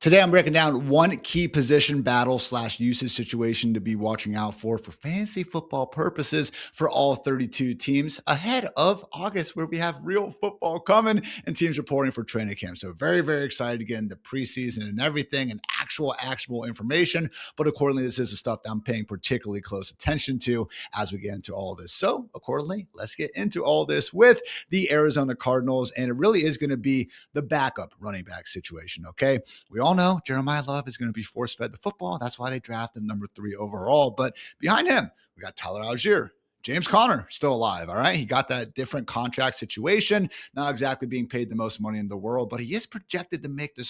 Today, I'm breaking down one key position battle / usage situation to be watching out for fantasy football purposes for all 32 teams ahead of August, where we have real football coming and teams reporting for training camp. So very, very excited to get into preseason and everything and actual actionable information. But accordingly, this is the stuff that I'm paying particularly close attention to as we get into all this. So accordingly, let's get into all this with the Arizona Cardinals. And it really is going to be the backup running back situation, okay? We all know Jeremiah Love is going to be force-fed the football. That's why they drafted number 3 overall. But behind him, we got Tyler Algier. James Conner still alive, all right? He got that different contract situation, not exactly being paid the most money in the world, but he is projected to make the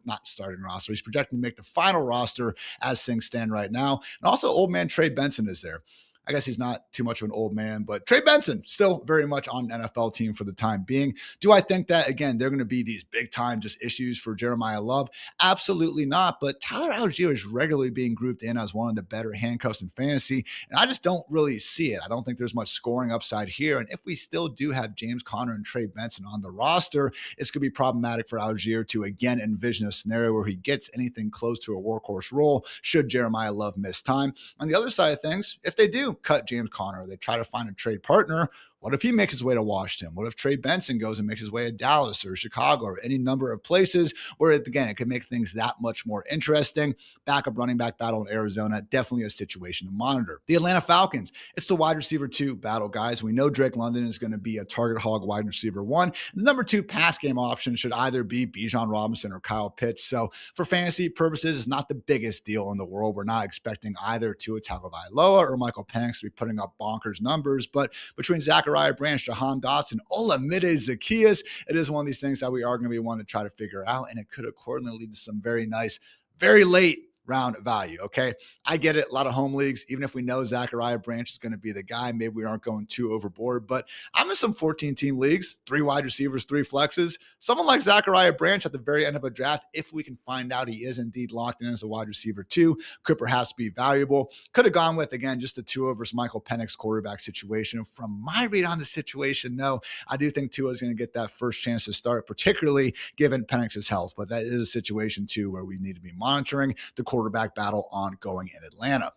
not starting roster. He's projected to make the final roster as things stand right now. And also old man Trey Benson is there. I guess he's not too much of an old man, but Trey Benson still very much on an NFL team for the time being. Do I think that, again, they're going to be these big time just issues for Jeremiah Love? Absolutely not. But Tyler Algier is regularly being grouped in as one of the better handcuffs in fantasy, and I just don't really see it. I don't think there's much scoring upside here. And if we still do have James Conner and Trey Benson on the roster, it's going to be problematic for Algier to, again, envision a scenario where he gets anything close to a workhorse role should Jeremiah Love miss time. On the other side of things, if they do cut James Conner, they try to find a trade partner. What if he makes his way to Washington? What if Trey Benson goes and makes his way to Dallas or Chicago or any number of places where, again, it could make things that much more interesting? Backup running back battle in Arizona, definitely a situation to monitor. The Atlanta Falcons, it's the wide receiver 2 battle, guys. We know Drake London is going to be a target hog wide receiver 1. The number 2 pass game option should either be Bijan Robinson or Kyle Pitts. So for fantasy purposes, it's not the biggest deal in the world. We're not expecting either Tua Tagovailoa or Michael Penix to be putting up bonkers numbers, but between Zachariah Branch, Jahan Dotson, Olamide Zaccheaus, it is one of these things that we are going to be wanting to try to figure out, and it could accordingly lead to some very nice, very late round value, okay? I get it. A lot of home leagues, even if we know Zachariah Branch is going to be the guy, maybe we aren't going too overboard, but I'm in some 14-team leagues, 3 wide receivers, 3 flexes. Someone like Zachariah Branch at the very end of a draft, if we can find out he is indeed locked in as a wide receiver 2, could perhaps be valuable. Could have gone with, again, just a Tua versus Michael Penix quarterback situation. From my read on the situation, though, I do think Tua is going to get that first chance to start, particularly given Penix's health, but that is a situation, too, where we need to be monitoring the quarterback battle ongoing in Atlanta.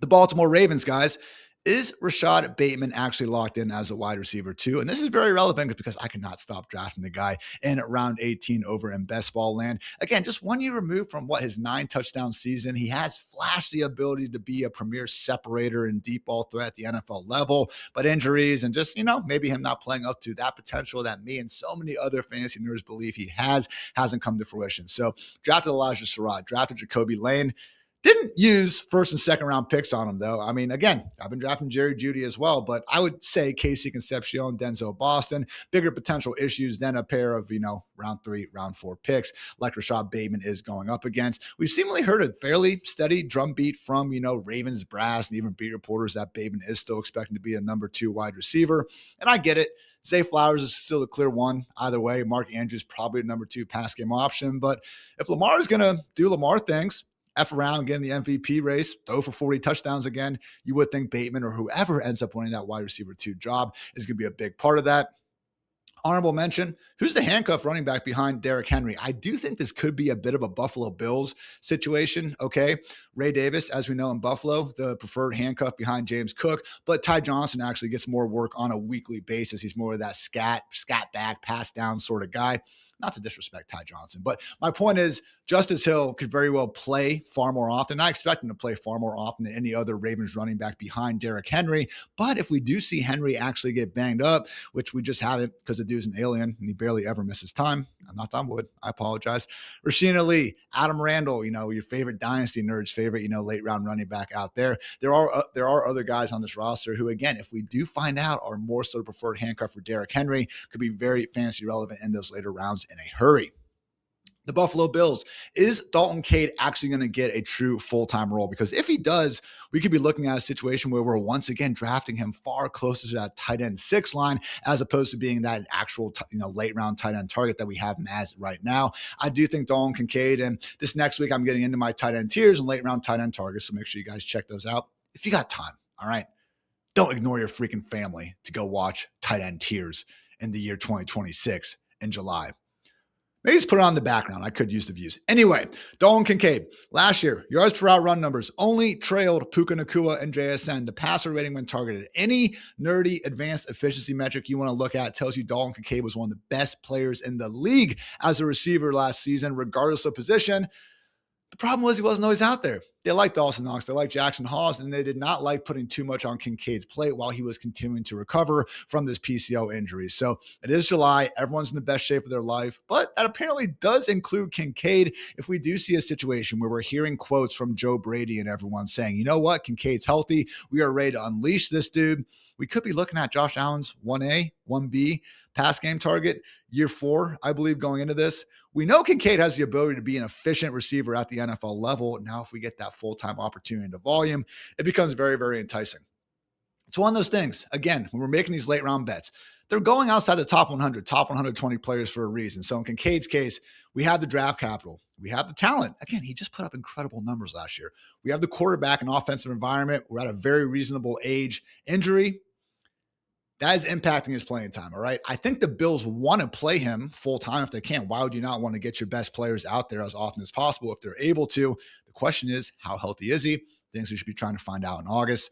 The Baltimore Ravens, guys, is Rashod Bateman actually locked in as a wide receiver 2? And this is very relevant because I cannot stop drafting the guy in round 18 over in best ball land. Again, just 1 year removed from his 9 touchdown season. He has flashed the ability to be a premier separator and deep ball threat at the NFL level, but injuries and just, maybe him not playing up to that potential that me and so many other fantasy nerds believe he hasn't come to fruition. So drafted Elijah Surratt, drafted Jacoby Lane. Didn't use first and second round picks on him, though. I mean, again, I've been drafting Jerry Jeudy as well, but I would say Casey Concepcion, Denzel Boston, bigger potential issues than a pair of, round 3, round 4 picks like Rashod Bateman is going up against. We've seemingly heard a fairly steady drumbeat from, Ravens brass and even beat reporters that Bateman is still expecting to be a number 2 wide receiver. And I get it. Zay Flowers is still a clear 1. Either way, Mark Andrews probably a number 2 pass game option. But if Lamar is going to do Lamar things, F around, get in the MVP race, throw for 40 touchdowns again, you would think Bateman or whoever ends up winning that wide receiver 2 job is going to be a big part of that. Honorable mention, who's the handcuff running back behind Derrick Henry? I do think this could be a bit of a Buffalo Bills situation, okay? Ray Davis, as we know in Buffalo, the preferred handcuff behind James Cook, but Ty Johnson actually gets more work on a weekly basis. He's more of that scat back, pass down sort of guy. Not to disrespect Ty Johnson, but my point is Justice Hill could very well play far more often. I expect him to play far more often than any other Ravens running back behind Derrick Henry. But if we do see Henry actually get banged up, which we just haven't because the dude's an alien and he barely ever misses time. I'm not on wood. I apologize. Rasheen Ali, Adam Randall, your favorite dynasty nerds, favorite, late round running back out there. There are other guys on this roster who, again, if we do find out are more so preferred handcuff for Derrick Henry, could be very fantasy relevant in those later rounds in a hurry. The Buffalo Bills, is Dalton Kincaid actually going to get a true full-time role? Because if he does, we could be looking at a situation where we're once again drafting him far closer to that tight end 6 line as opposed to being that actual late round tight end target that we have him as right now. I do think Dalton Kincaid, and this next week I'm getting into my tight end tiers and late round tight end targets, so make sure you guys check those out if you got time. All right, don't ignore your freaking family to go watch tight end tiers in the year 2026 in July. Maybe just put it on the background. I could use the views. Anyway, Dalton Kincaid. Last year, yards per out run numbers only trailed Puka Nacua and JSN. The passer rating when targeted. Any nerdy advanced efficiency metric you want to look at tells you Dalton Kincaid was one of the best players in the league as a receiver last season, regardless of position. The problem was he wasn't always out there. They liked Dawson Knox, they liked Jackson Hawes, and they did not like putting too much on Kincaid's plate while he was continuing to recover from this PCL injury. So it is July. Everyone's in the best shape of their life, but that apparently does include Kincaid. If we do see a situation where we're hearing quotes from Joe Brady and everyone saying, you know what, Kincaid's healthy, we are ready to unleash this dude, we could be looking at Josh Allen's 1A, 1B pass game target, year 4, I believe, going into this. We know Kincaid has the ability to be an efficient receiver at the NFL level. Now, if we get that full-time opportunity to volume, it becomes very, very enticing. It's one of those things. Again, when we're making these late round bets, they're going outside the top 100, top 120 players for a reason. So in Kincaid's case, we have the draft capital. We have the talent. Again, he just put up incredible numbers last year. We have the quarterback and offensive environment. We're at a very reasonable age. Injury, that is impacting his playing time, all right? I think the Bills want to play him full-time if they can. Why would you not want to get your best players out there as often as possible if they're able to? The question is, how healthy is he? Things we should be trying to find out in August.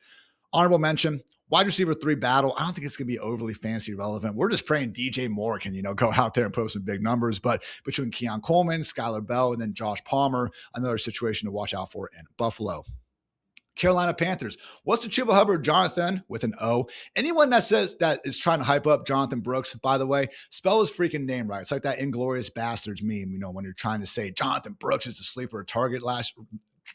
Honorable mention, wide receiver 3 battle. I don't think it's going to be overly fancy relevant. We're just praying DJ Moore can, go out there and put up some big numbers. But between Keon Coleman, Skylar Bell, and then Josh Palmer, another situation to watch out for in Buffalo. Carolina Panthers. What's the Chuba Hubbard Jonathon with an O? Anyone that says that is trying to hype up Jonathon Brooks, by the way, spell his freaking name right. It's like that Inglorious Bastards meme, when you're trying to say Jonathon Brooks is the sleeper target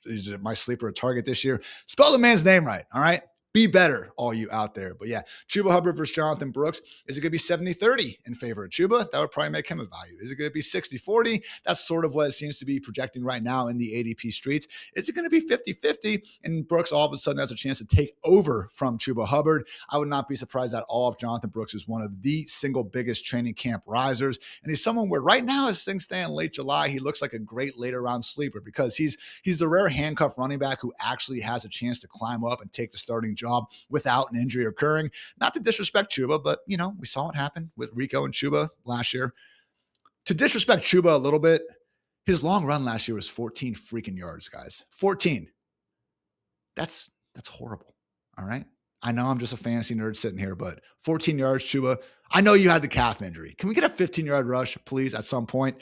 is my sleeper target this year. Spell the man's name right, all right? Be better, all you out there. But yeah, Chuba Hubbard versus Jonathon Brooks. Is it going to be 70-30 in favor of Chuba? That would probably make him a value. Is it going to be 60-40? That's sort of what it seems to be projecting right now in the ADP streets. Is it going to be 50-50? And Brooks all of a sudden has a chance to take over from Chuba Hubbard. I would not be surprised at all if Jonathon Brooks is one of the single biggest training camp risers. And he's someone where right now, as things stand late July, he looks like a great later round sleeper because he's the rare handcuff running back who actually has a chance to climb up and take the starting job without an injury occurring. Not to disrespect Chuba, but we saw what happened with Rico and Chuba last year. To disrespect Chuba a little bit, his long run last year was 14 freaking yards, guys. 14. That's horrible. All right. I know I'm just a fantasy nerd sitting here, but 14 yards, Chuba. I know you had the calf injury. Can we get a 15-yard rush, please, at some point?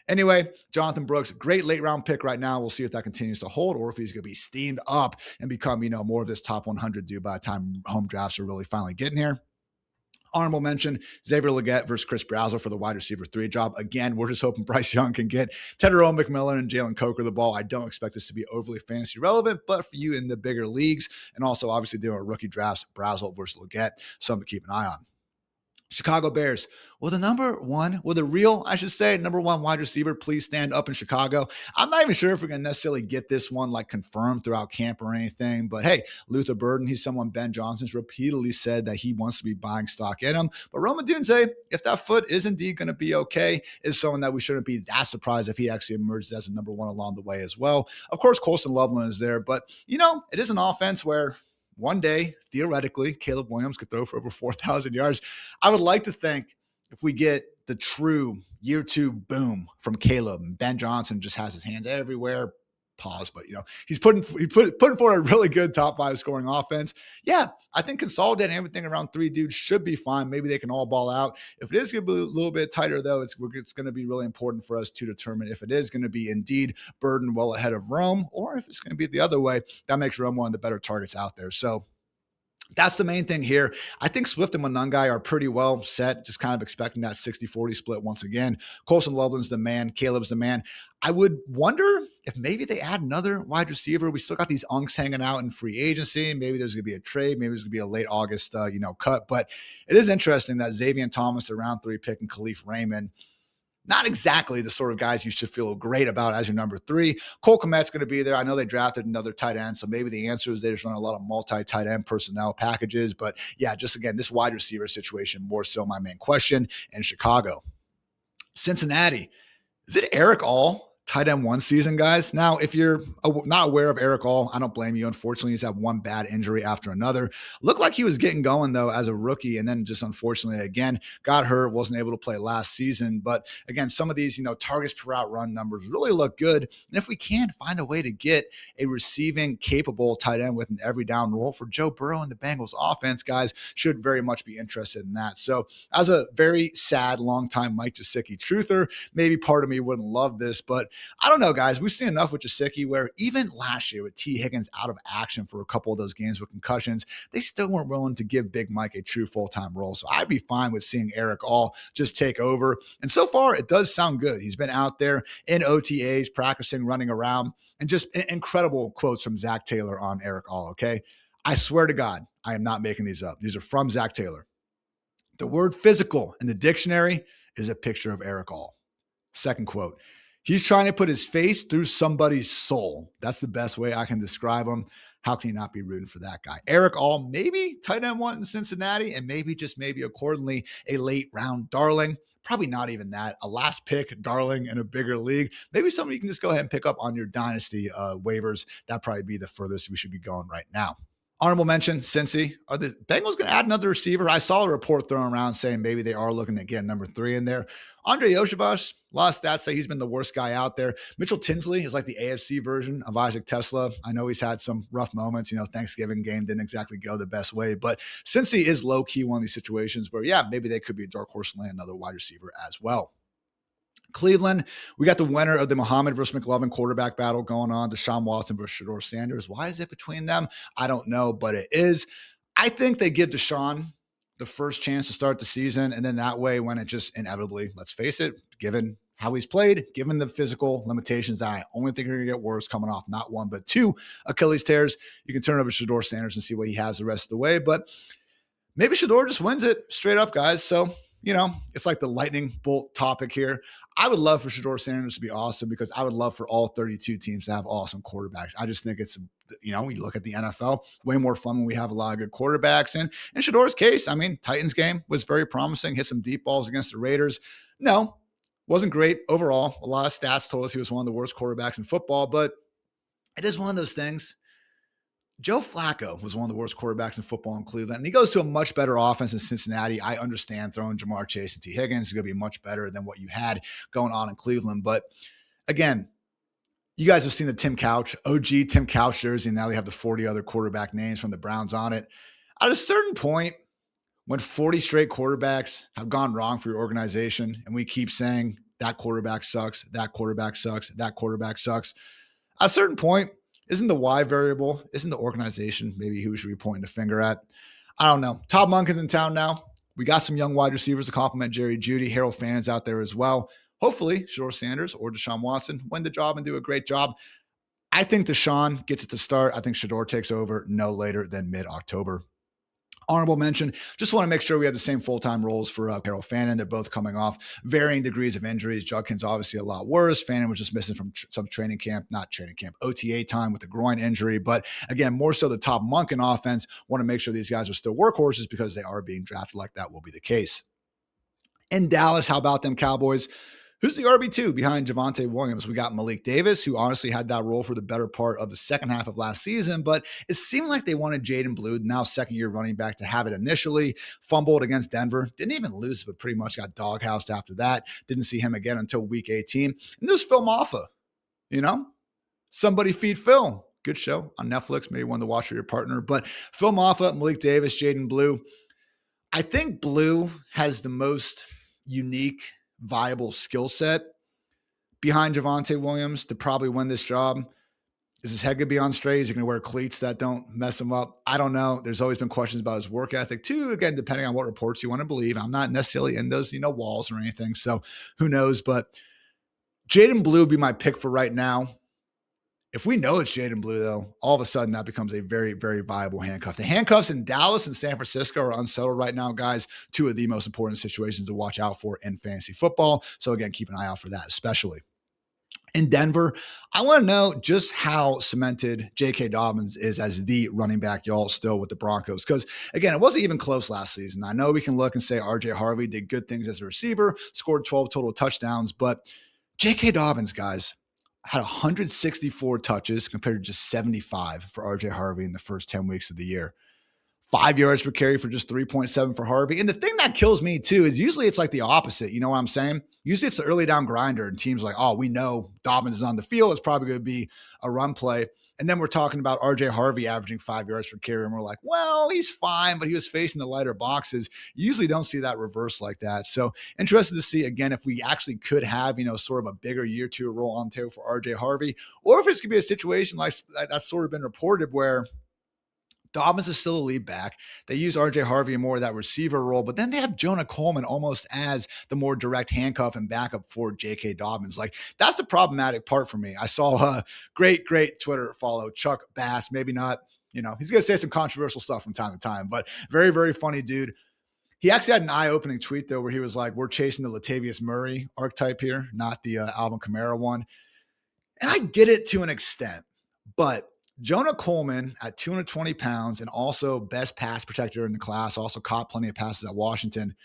Anyway, Jonathon Brooks, great late round pick right now. We'll see if that continues to hold or if he's going to be steamed up and become, more of this top 100 dude by the time home drafts are really finally getting here. Honorable mention, Xavier Legette versus Chris Brazzell for the wide receiver 3 job. Again, we're just hoping Bryce Young can get Tedero McMillan and Jalen Coker the ball. I don't expect this to be overly fantasy relevant, but for you in the bigger leagues and also obviously doing rookie drafts, Brazzell versus Legette, something to keep an eye on. Chicago Bears. Will the real number 1 wide receiver please stand up in Chicago? I'm not even sure if we're going to necessarily get this one confirmed throughout camp or anything, but hey, Luther Burden, he's someone Ben Johnson's repeatedly said that he wants to be buying stock in him. But Rome Odunze, if that foot is indeed going to be okay, is someone that we shouldn't be that surprised if he actually emerges as a number 1 along the way as well. Of course, Colston Loveland is there, but it is an offense where one day, theoretically, Caleb Williams could throw for over 4,000 yards. I would like to think if we get the true year 2 boom from Caleb and Ben Johnson just has his hands everywhere, pause, but he's putting forward a really good top 5 scoring offense. Yeah, I think consolidating everything around 3 dudes should be fine. Maybe they can all ball out. If it is going to be a little bit tighter, though, it's going to be really important for us to determine if it is going to be indeed Burden well ahead of Rome, or if it's going to be the other way. That makes Rome one of the better targets out there. So that's the main thing here. I think Swift and Monungai are pretty well set, just kind of expecting that 60-40 split once again. Colston Loveland's the man. Caleb's the man. I would wonder if maybe they add another wide receiver. We still got these unks hanging out in free agency. Maybe there's going to be a trade. Maybe there's going to be a late August, cut. But it is interesting that Xavier Thomas, a round 3 pick, and Khalif Raymond, not exactly the sort of guys you should feel great about as your number 3. Cole Kmet's going to be there. I know they drafted another tight end, so maybe the answer is they just run a lot of multi-tight end personnel packages. But yeah, just again, this wide receiver situation more so my main question. And Chicago. Cincinnati. Is it Erick All tight end one season, guys. Now, if you're not aware of Erick All, I don't blame you. Unfortunately, he's had one bad injury after another. Looked like he was getting going, though, as a rookie, and then just unfortunately, again, got hurt, wasn't able to play last season. But again, some of these, targets per route run numbers really look good. And if we can find a way to get a receiving capable tight end with an every down role for Joe Burrow and the Bengals offense, guys, should very much be interested in that. So as a very sad, longtime Mike Gesicki truther, maybe part of me wouldn't love this, but I don't know, guys. We've seen enough with Gesicki where even last year with T. Higgins out of action for a couple of those games with concussions, they still weren't willing to give Big Mike a true full-time role. So I'd be fine with seeing Erick All just take over. And so far, it does sound good. He's been out there in OTAs, practicing, running around, and just incredible quotes from Zach Taylor on Erick All, okay? I swear to God, I am not making these up. These are from Zach Taylor. The word physical in the dictionary is a picture of Erick All. Second quote, he's trying to put his face through somebody's soul. That's the best way I can describe him. How can you not be rooting for that guy? Erick All, maybe tight end one in Cincinnati, and maybe accordingly a late round darling. Probably not even that. A last pick darling in a bigger league. Maybe somebody you can just go ahead and pick up on your dynasty waivers. That'd probably be the furthest we should be going right now. Honorable mention, Cincy. Are the Bengals going to add another receiver? I saw a report thrown around saying maybe they are looking to get number 3 in there. Andre Yoshibas, a lot of stats say he's been the worst guy out there. Mitchell Tinsley is like the AFC version of Isaac Tesla. I know he's had some rough moments. Thanksgiving game didn't exactly go the best way. But Cincy is low-key one of these situations where, yeah, maybe they could be a dark horse and land another wide receiver as well. Cleveland, we got the winner of the Muhammad versus McLovin quarterback battle going on, Deshaun Watson versus Shedeur Sanders. Why is it between them? I don't know, but it is. I think they give Deshaun the first chance to start the season, and then that way when it just inevitably, let's face it, given how he's played, given the physical limitations that I only think are going to get worse coming off not one but 2 Achilles tears, you can turn over to Shedeur Sanders and see what he has the rest of the way. But maybe Shedeur just wins it straight up, guys. So, it's like the lightning bolt topic here. I would love for Shedeur Sanders to be awesome because I would love for all 32 teams to have awesome quarterbacks. I just think it's, you look at the NFL, way more fun when we have a lot of good quarterbacks. And in Shedeur's case, Titans game was very promising, hit some deep balls against the Raiders. No, wasn't great overall. A lot of stats told us he was one of the worst quarterbacks in football, but it is one of those things. Joe Flacco was one of the worst quarterbacks in football in Cleveland, and he goes to a much better offense in Cincinnati. I understand throwing Jamar Chase and T. Higgins is going to be much better than what you had going on in Cleveland. But again, you guys have seen the Tim Couch, OG Tim Couch jersey, and now they have the 40 other quarterback names from the Browns on it. At a certain point, when 40 straight quarterbacks have gone wrong for your organization, and we keep saying that quarterback sucks, that quarterback sucks, that quarterback sucks, at a certain point, isn't the why variable? Isn't the organization maybe who should be pointing the finger at? I don't know. Todd Monken's in town now. We got some young wide receivers to complement Jerry Jeudy. Harold Fannon's out there as well. Hopefully, Shedeur Sanders or Deshaun Watson win the job and do a great job. I think Deshaun gets it to start. I think Shedeur takes over no later than mid-October. Honorable mention, just want to make sure we have the same full-time roles for Harold Fannin. They're both coming off varying degrees of injuries. Judkins obviously a lot worse. Fannin was just missing from some OTA time with the groin injury. But again, more so the Todd Monken offense. Want to make sure these guys are still workhorses because they are being drafted like that will be the case. In Dallas, how about them Cowboys? Who's the RB2 behind Javonte Williams? We got Malik Davis, who honestly had that role for the better part of the second half of last season, but it seemed like they wanted Jaden Blue, now second-year running back, to have it initially. Fumbled against Denver. Didn't even lose, but pretty much got doghoused after that. Didn't see him again until week 18. And there's Phil Maffa, Somebody Feed Phil. Good show on Netflix. Maybe one to watch with your partner. But Phil Maffa, Malik Davis, Jaden Blue. I think Blue has the most unique, viable skill set behind Javonte Williams to probably win this job. Is his head going to be on straight? Is he going to wear cleats that don't mess him up? I don't know. There's always been questions about his work ethic too. Again, depending on what reports you want to believe. I'm not necessarily in those, walls or anything. So who knows? But Jaden Blue would be my pick for right now. If we know it's Jaden Blue, though, all of a sudden that becomes a very, very viable handcuff. The handcuffs in Dallas and San Francisco are unsettled right now, guys. 2 of the most important situations to watch out for in fantasy football. So, again, keep an eye out for that, especially. In Denver, I want to know just how cemented J.K. Dobbins is as the running back, y'all, still with the Broncos. Because, again, it wasn't even close last season. I know we can look and say R.J. Harvey did good things as a receiver, scored 12 total touchdowns, but J.K. Dobbins, guys, had 164 touches compared to just 75 for RJ Harvey in the first 10 weeks of the year. 5 yards per carry for just 3.7 for Harvey. And the thing that kills me too is usually it's like the opposite. You know what I'm saying? Usually it's the early down grinder and teams like, oh, we know Dobbins is on the field. It's probably going to be a run play. And then we're talking about RJ Harvey averaging 5 yards per carry. And we're like, well, he's fine, but he was facing the lighter boxes. You usually don't see that reverse like that. So interested to see, again, if we actually could have, sort of a bigger year two role on the table for RJ Harvey, or if it's going to be a situation like that's sort of been reported where Dobbins is still a lead back. They use RJ Harvey in more of that receiver role, but then they have Jonah Coleman almost as the more direct handcuff and backup for J.K. Dobbins. Like, that's the problematic part for me. I saw a great Twitter follow, Chuck Bass. Maybe not, he's going to say some controversial stuff from time to time, but very, very funny dude. He actually had an eye-opening tweet, though, where he was like, we're chasing the Latavius Murray archetype here, not the Alvin Kamara one. And I get it to an extent, but Jonah Coleman at 220 pounds and also best pass protector in the class, also caught plenty of passes at Washington.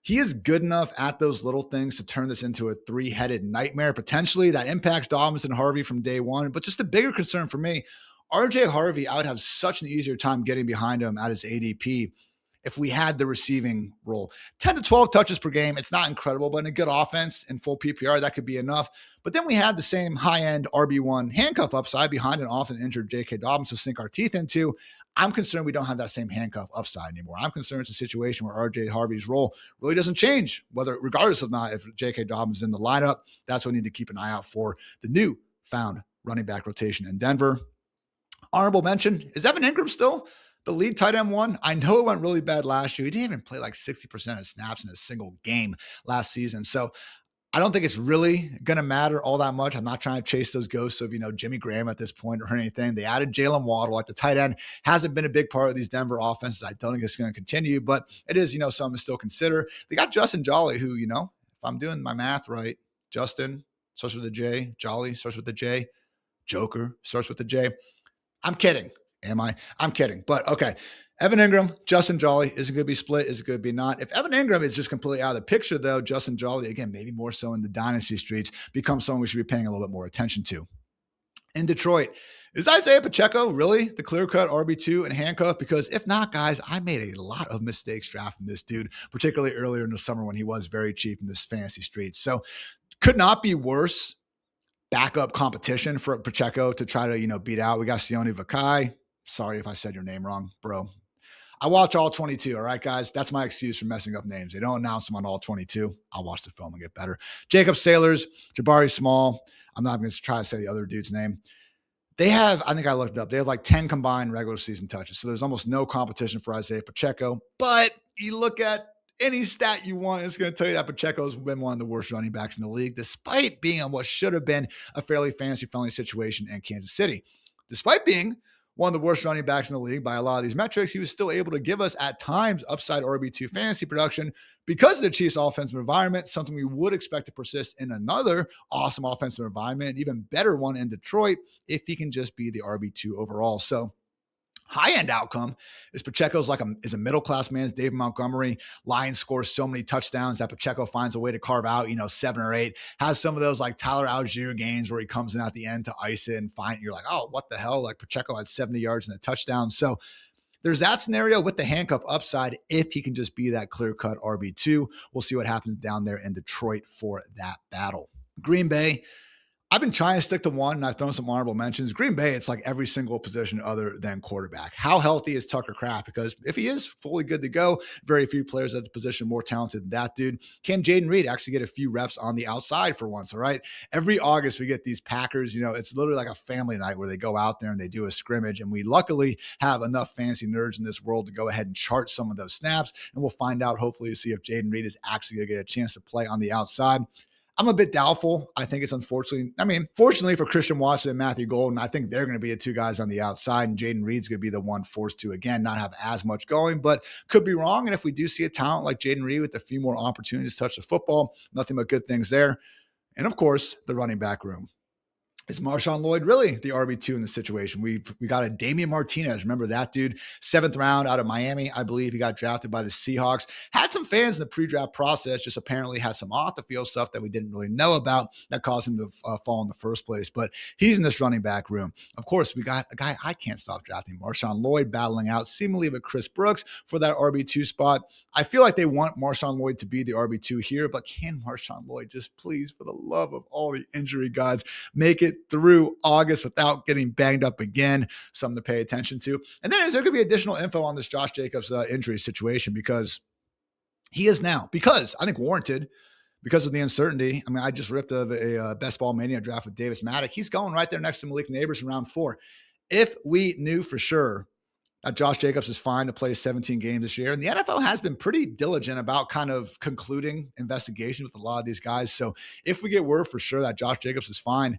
He is good enough at those little things to turn this into a three-headed nightmare, potentially, that impacts Dobbins and Harvey from day one. But just a bigger concern for me, RJ Harvey, I would have such an easier time getting behind him at his ADP if we had the receiving role. 10 to 12 touches per game, it's not incredible, but in a good offense in full PPR, that could be enough. But then we had the same high-end RB1 handcuff upside behind an often injured J.K. Dobbins to sink our teeth into. I'm concerned we don't have that same handcuff upside anymore. I'm concerned it's a situation where RJ Harvey's role really doesn't change, regardless of not if J.K. Dobbins is in the lineup. That's what we need to keep an eye out for. The new found running back rotation in Denver. Honorable mention, is Evan Ingram still the lead tight end one? I know it went really bad last year. He didn't even play like 60% of snaps in a single game last season. So I don't think it's really going to matter all that much. I'm not trying to chase those ghosts of, Jimmy Graham at this point or anything. They added Jalen Waddle. Like, the tight end hasn't been a big part of these Denver offenses. I don't think it's going to continue, but it is, something to still consider. They got Justin Jolly, who, if I'm doing my math right, Justin starts with a J, Jolly starts with a J, Joker starts with a J. I'm kidding. Am I? I'm kidding. But okay. Evan Ingram, Justin Jolly, is it going to be split? Is it going to be not? If Evan Ingram is just completely out of the picture, though, Justin Jolly, again, maybe more so in the dynasty streets, becomes someone we should be paying a little bit more attention to. In Detroit, is Isaiah Pacheco really the clear-cut RB2 and handcuff? Because if not, guys, I made a lot of mistakes drafting this dude, particularly earlier in the summer when he was very cheap in this fantasy street. So could not be worse backup competition for Pacheco to try to, beat out. We got Sione Vakai. Sorry if I said your name wrong, bro. I watch all 22, all right, guys? That's my excuse for messing up names. They don't announce them on all 22. I'll watch the film and get better. Jacob Sailors, Jabari Small. I'm not going to try to say the other dude's name. They have, I think I looked it up, they have like 10 combined regular season touches. So there's almost no competition for Isaiah Pacheco. But you look at any stat you want, it's going to tell you that Pacheco's been one of the worst running backs in the league, despite being on what should have been a fairly fantasy-friendly situation in Kansas City. Despite being one of the worst running backs in the league by a lot of these metrics, he was still able to give us at times upside RB2 fantasy production because of the Chiefs' offensive environment, something we would expect to persist in another awesome offensive environment, an even better one in Detroit, if he can just be the RB2 overall. So high-end outcome is Pacheco's is a middle-class man's David Montgomery. Lions scores so many touchdowns that Pacheco finds a way to carve out, 7 or 8. Has some of those like Tyler Algier games where he comes in at the end to ice it and find you're like, oh, what the hell? Like, Pacheco had 70 yards and a touchdown. So there's that scenario with the handcuff upside if he can just be that clear-cut RB2. We'll see what happens down there in Detroit for that battle. Green Bay, I've been trying to stick to one, and I've thrown some honorable mentions. Green Bay, it's like every single position other than quarterback. How healthy is Tucker Kraft? Because if he is fully good to go, very few players at the position more talented than that dude. Can Jaden Reed actually get a few reps on the outside for once, all right? Every August, we get these Packers, it's literally like a family night where they go out there and they do a scrimmage, and we luckily have enough fantasy nerds in this world to go ahead and chart some of those snaps, and we'll find out, hopefully, to see if Jaden Reed is actually going to get a chance to play on the outside. I'm a bit doubtful. I think it's fortunately for Christian Watson and Matthew Golden, I think they're going to be the two guys on the outside, and Jaden Reed's going to be the one forced to, again, not have as much going, but could be wrong. And if we do see a talent like Jaden Reed with a few more opportunities to touch the football, nothing but good things there. And of course, the running back room. Is Marshawn Lloyd really the RB2 in the situation? We got a Damian Martinez. Remember that dude? 7th round out of Miami. I believe he got drafted by the Seahawks. Had some fans in the pre-draft process, just apparently had some off-the-field stuff that we didn't really know about that caused him to fall in the first place. But he's in this running back room. Of course, we got a guy I can't stop drafting, Marshawn Lloyd, battling out seemingly with Chris Brooks for that RB2 spot. I feel like they want Marshawn Lloyd to be the RB2 here, but can Marshawn Lloyd just please, for the love of all the injury gods, make it through August without getting banged up again? Something to pay attention to. And then is there going to be additional info on this Josh Jacobs injury situation? Because he is now, because I think warranted, because of the uncertainty. I mean, I just ripped a Best Ball Mania draft with Davis Maddock. He's going right there next to Malik Nabers in round 4. If we knew for sure that Josh Jacobs is fine to play 17 games this year, and the NFL has been pretty diligent about kind of concluding investigations with a lot of these guys. So if we get word for sure that Josh Jacobs is fine,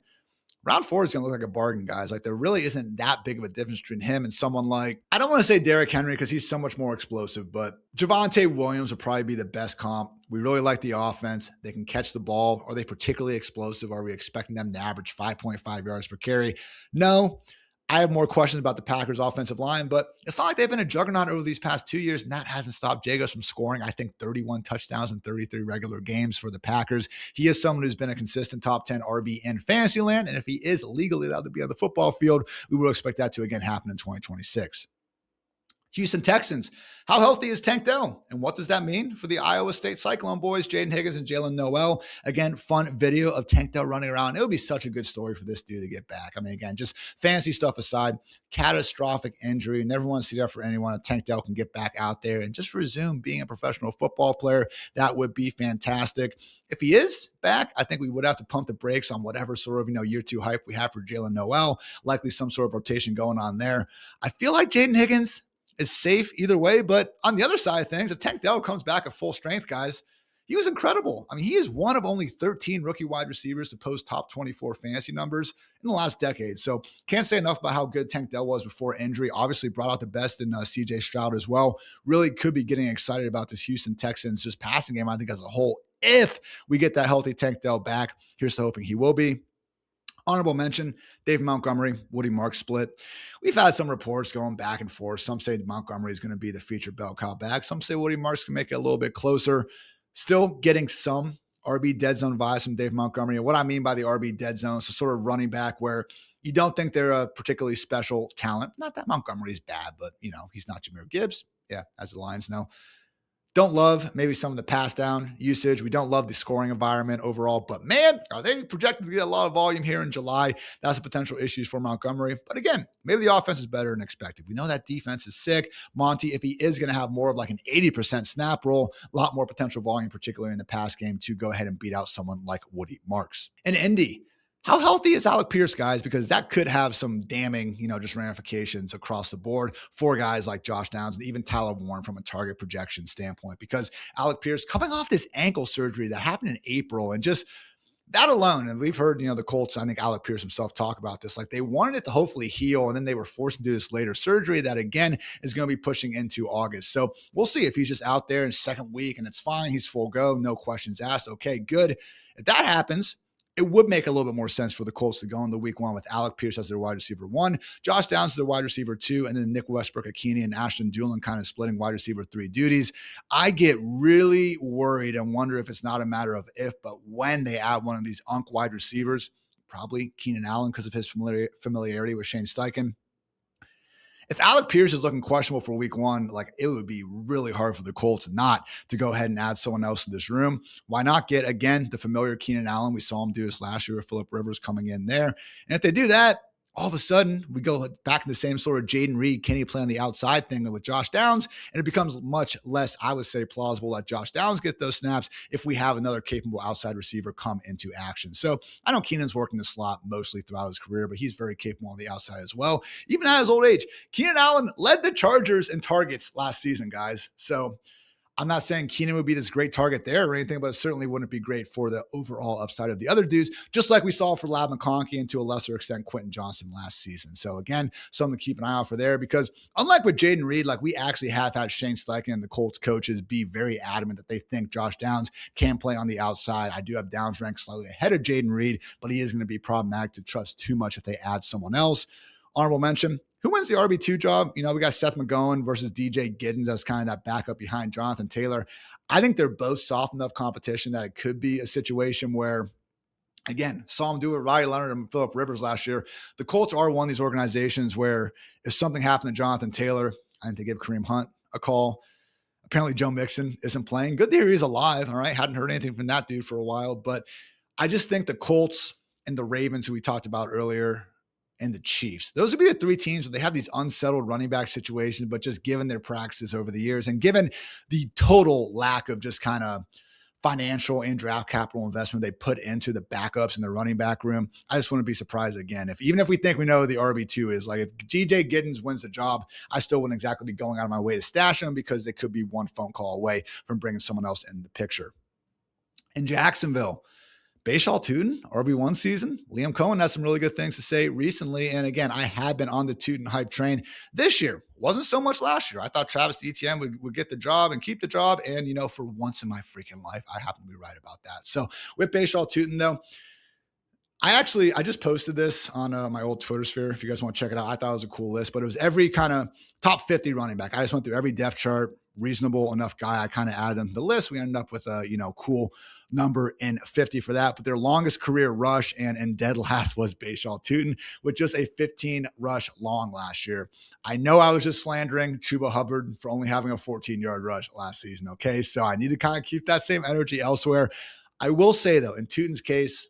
round 4 is going to look like a bargain, guys. Like, there really isn't that big of a difference between him and someone like, I don't want to say Derrick Henry because he's so much more explosive, but Javonte Williams would probably be the best comp. We really like the offense. They can catch the ball. Are they particularly explosive? Are we expecting them to average 5.5 yards per carry? No. I have more questions about the Packers offensive line, but it's not like they've been a juggernaut over these past 2 years, and that hasn't stopped Jacobs from scoring, I think, 31 touchdowns in 33 regular games for the Packers. He is someone who's been a consistent top 10 RB in fantasy land, and if he is legally allowed to be on the football field, we will expect that to again happen in 2026. Houston Texans, how healthy is Tank Dell? And what does that mean for the Iowa State Cyclone boys, Jaden Higgins and Jalen Noel? Again, fun video of Tank Dell running around. It would be such a good story for this dude to get back. I mean, again, just fancy stuff aside, catastrophic injury. Never want to see that for anyone. Tank Dell can get back out there and just resume being a professional football player. That would be fantastic. If he is back, I think we would have to pump the brakes on whatever sort of, year 2 hype we have for Jalen Noel. Likely some sort of rotation going on there. I feel like Jaden Higgins is safe either way, but on the other side of things, if Tank Dell comes back at full strength, guys, he was incredible. I mean, he is one of only 13 rookie wide receivers to post top 24 fantasy numbers in the last decade. So can't say enough about how good Tank Dell was before injury. Obviously brought out the best in CJ Stroud as well. Really could be getting excited about this Houston Texans just passing game, I think, as a whole. If we get that healthy Tank Dell back, here's to hoping he will be. Honorable mention, Dave Montgomery, Woody Marks split. We've had some reports going back and forth. Some say Montgomery is going to be the featured bell cow back. Some say Woody Marks can make it a little bit closer. Still getting some RB dead zone vibes from Dave Montgomery. And what I mean by the RB dead zone is a sort of running back where you don't think they're a particularly special talent. Not that Montgomery's bad, but, he's not Jahmyr Gibbs. Yeah, as the Lions know. Don't love maybe some of the pass down usage. We don't love the scoring environment overall, but man, are they projected to get a lot of volume here in July? That's a potential issue for Montgomery. But again, maybe the offense is better than expected. We know that defense is sick. Monty, if he is going to have more of like an 80% snap roll, a lot more potential volume, particularly in the pass game, to go ahead and beat out someone like Woody Marks. In Indy, how healthy is Alec Pierce, guys? Because that could have some damning, just ramifications across the board for guys like Josh Downs and even Tyler Warren from a target projection standpoint. Because Alec Pierce coming off this ankle surgery that happened in April, and just that alone, and we've heard, the Colts, I think Alec Pierce himself talk about this, like they wanted it to hopefully heal, and then they were forced to do this later surgery that, again, is going to be pushing into August. So we'll see if he's just out there in second week and it's fine. He's full go, no questions asked. Okay, good. If that happens, it would make a little bit more sense for the Colts to go into week 1 with Alec Pierce as their wide receiver 1, Josh Downs as their wide receiver 2, and then Nick Westbrook-Akini and Ashton Dulin kind of splitting wide receiver 3 duties. I get really worried and wonder if it's not a matter of if, but when they add one of these wide receivers, probably Keenan Allen because of his familiarity with Shane Steichen. If Alec Pierce is looking questionable for week 1, like it would be really hard for the Colts not to go ahead and add someone else to this room. Why not get, again, the familiar Keenan Allen? We saw him do this last year with Phillip Rivers coming in there. And if they do that, all of a sudden we go back in the same sort of Jaden Reed, can he play on the outside thing with Josh Downs? And it becomes much less, I would say, plausible that Josh Downs get those snaps if we have another capable outside receiver come into action. So I know Keenan's working the slot mostly throughout his career, but he's very capable on the outside as well. Even at his old age, Keenan Allen led the Chargers in targets last season, guys. So I'm not saying Keenan would be this great target there or anything, but it certainly wouldn't be great for the overall upside of the other dudes, just like we saw for Lab McConkey and to a lesser extent Quentin Johnson last season. So again, something to keep an eye out for there, because unlike with Jaden Reed, like we actually have had Shane Steichen and the Colts coaches be very adamant that they think Josh Downs can play on the outside. I do have Downs ranked slightly ahead of Jaden Reed, but he is going to be problematic to trust too much if they add someone else. Honorable mention, who wins the RB2 job? We got Seth McGowan versus DJ Giddens as kind of that backup behind Jonathan Taylor. I think they're both soft enough competition that it could be a situation where, again, saw him do it with Riley Leonard and Phillip Rivers last year. The Colts are one of these organizations where if something happened to Jonathan Taylor, I think they give Kareem Hunt a call. Apparently Joe Mixon isn't playing. Good to hear he's alive, all right? Hadn't heard anything from that dude for a while, but I just think the Colts and the Ravens, who we talked about earlier, and the Chiefs, those would be the three teams where they have these unsettled running back situations, but just given their practices over the years and given the total lack of just kind of financial and draft capital investment they put into the backups in the running back room, I just wouldn't be surprised again. Even if we think we know who the RB2 is, like if DJ Giddens wins the job, I still wouldn't exactly be going out of my way to stash him because they could be one phone call away from bringing someone else in the picture. In Jacksonville, Bhayshul Tuten, RB1 season. Liam Cohen has some really good things to say recently. And again, I had been on the Tuten hype train this year. Wasn't so much last year. I thought Travis Etienne would get the job and keep the job. And, for once in my freaking life, I happen to be right about that. So with Bhayshul Tuten, though, I just posted this on my old Twitter sphere. If you guys want to check it out, I thought it was a cool list, but it was every kind of top 50 running back. I just went through every depth chart, reasonable enough guy. I kind of added them to the list. We ended up with a, cool number in 50 for that, but their longest career rush and dead last was Bhayshul Tuten with just a 15 rush long last year. I know I was just slandering Chuba Hubbard for only having a 14-yard rush last season. Okay. So I need to kind of keep that same energy elsewhere. I will say though, in Tuten's case,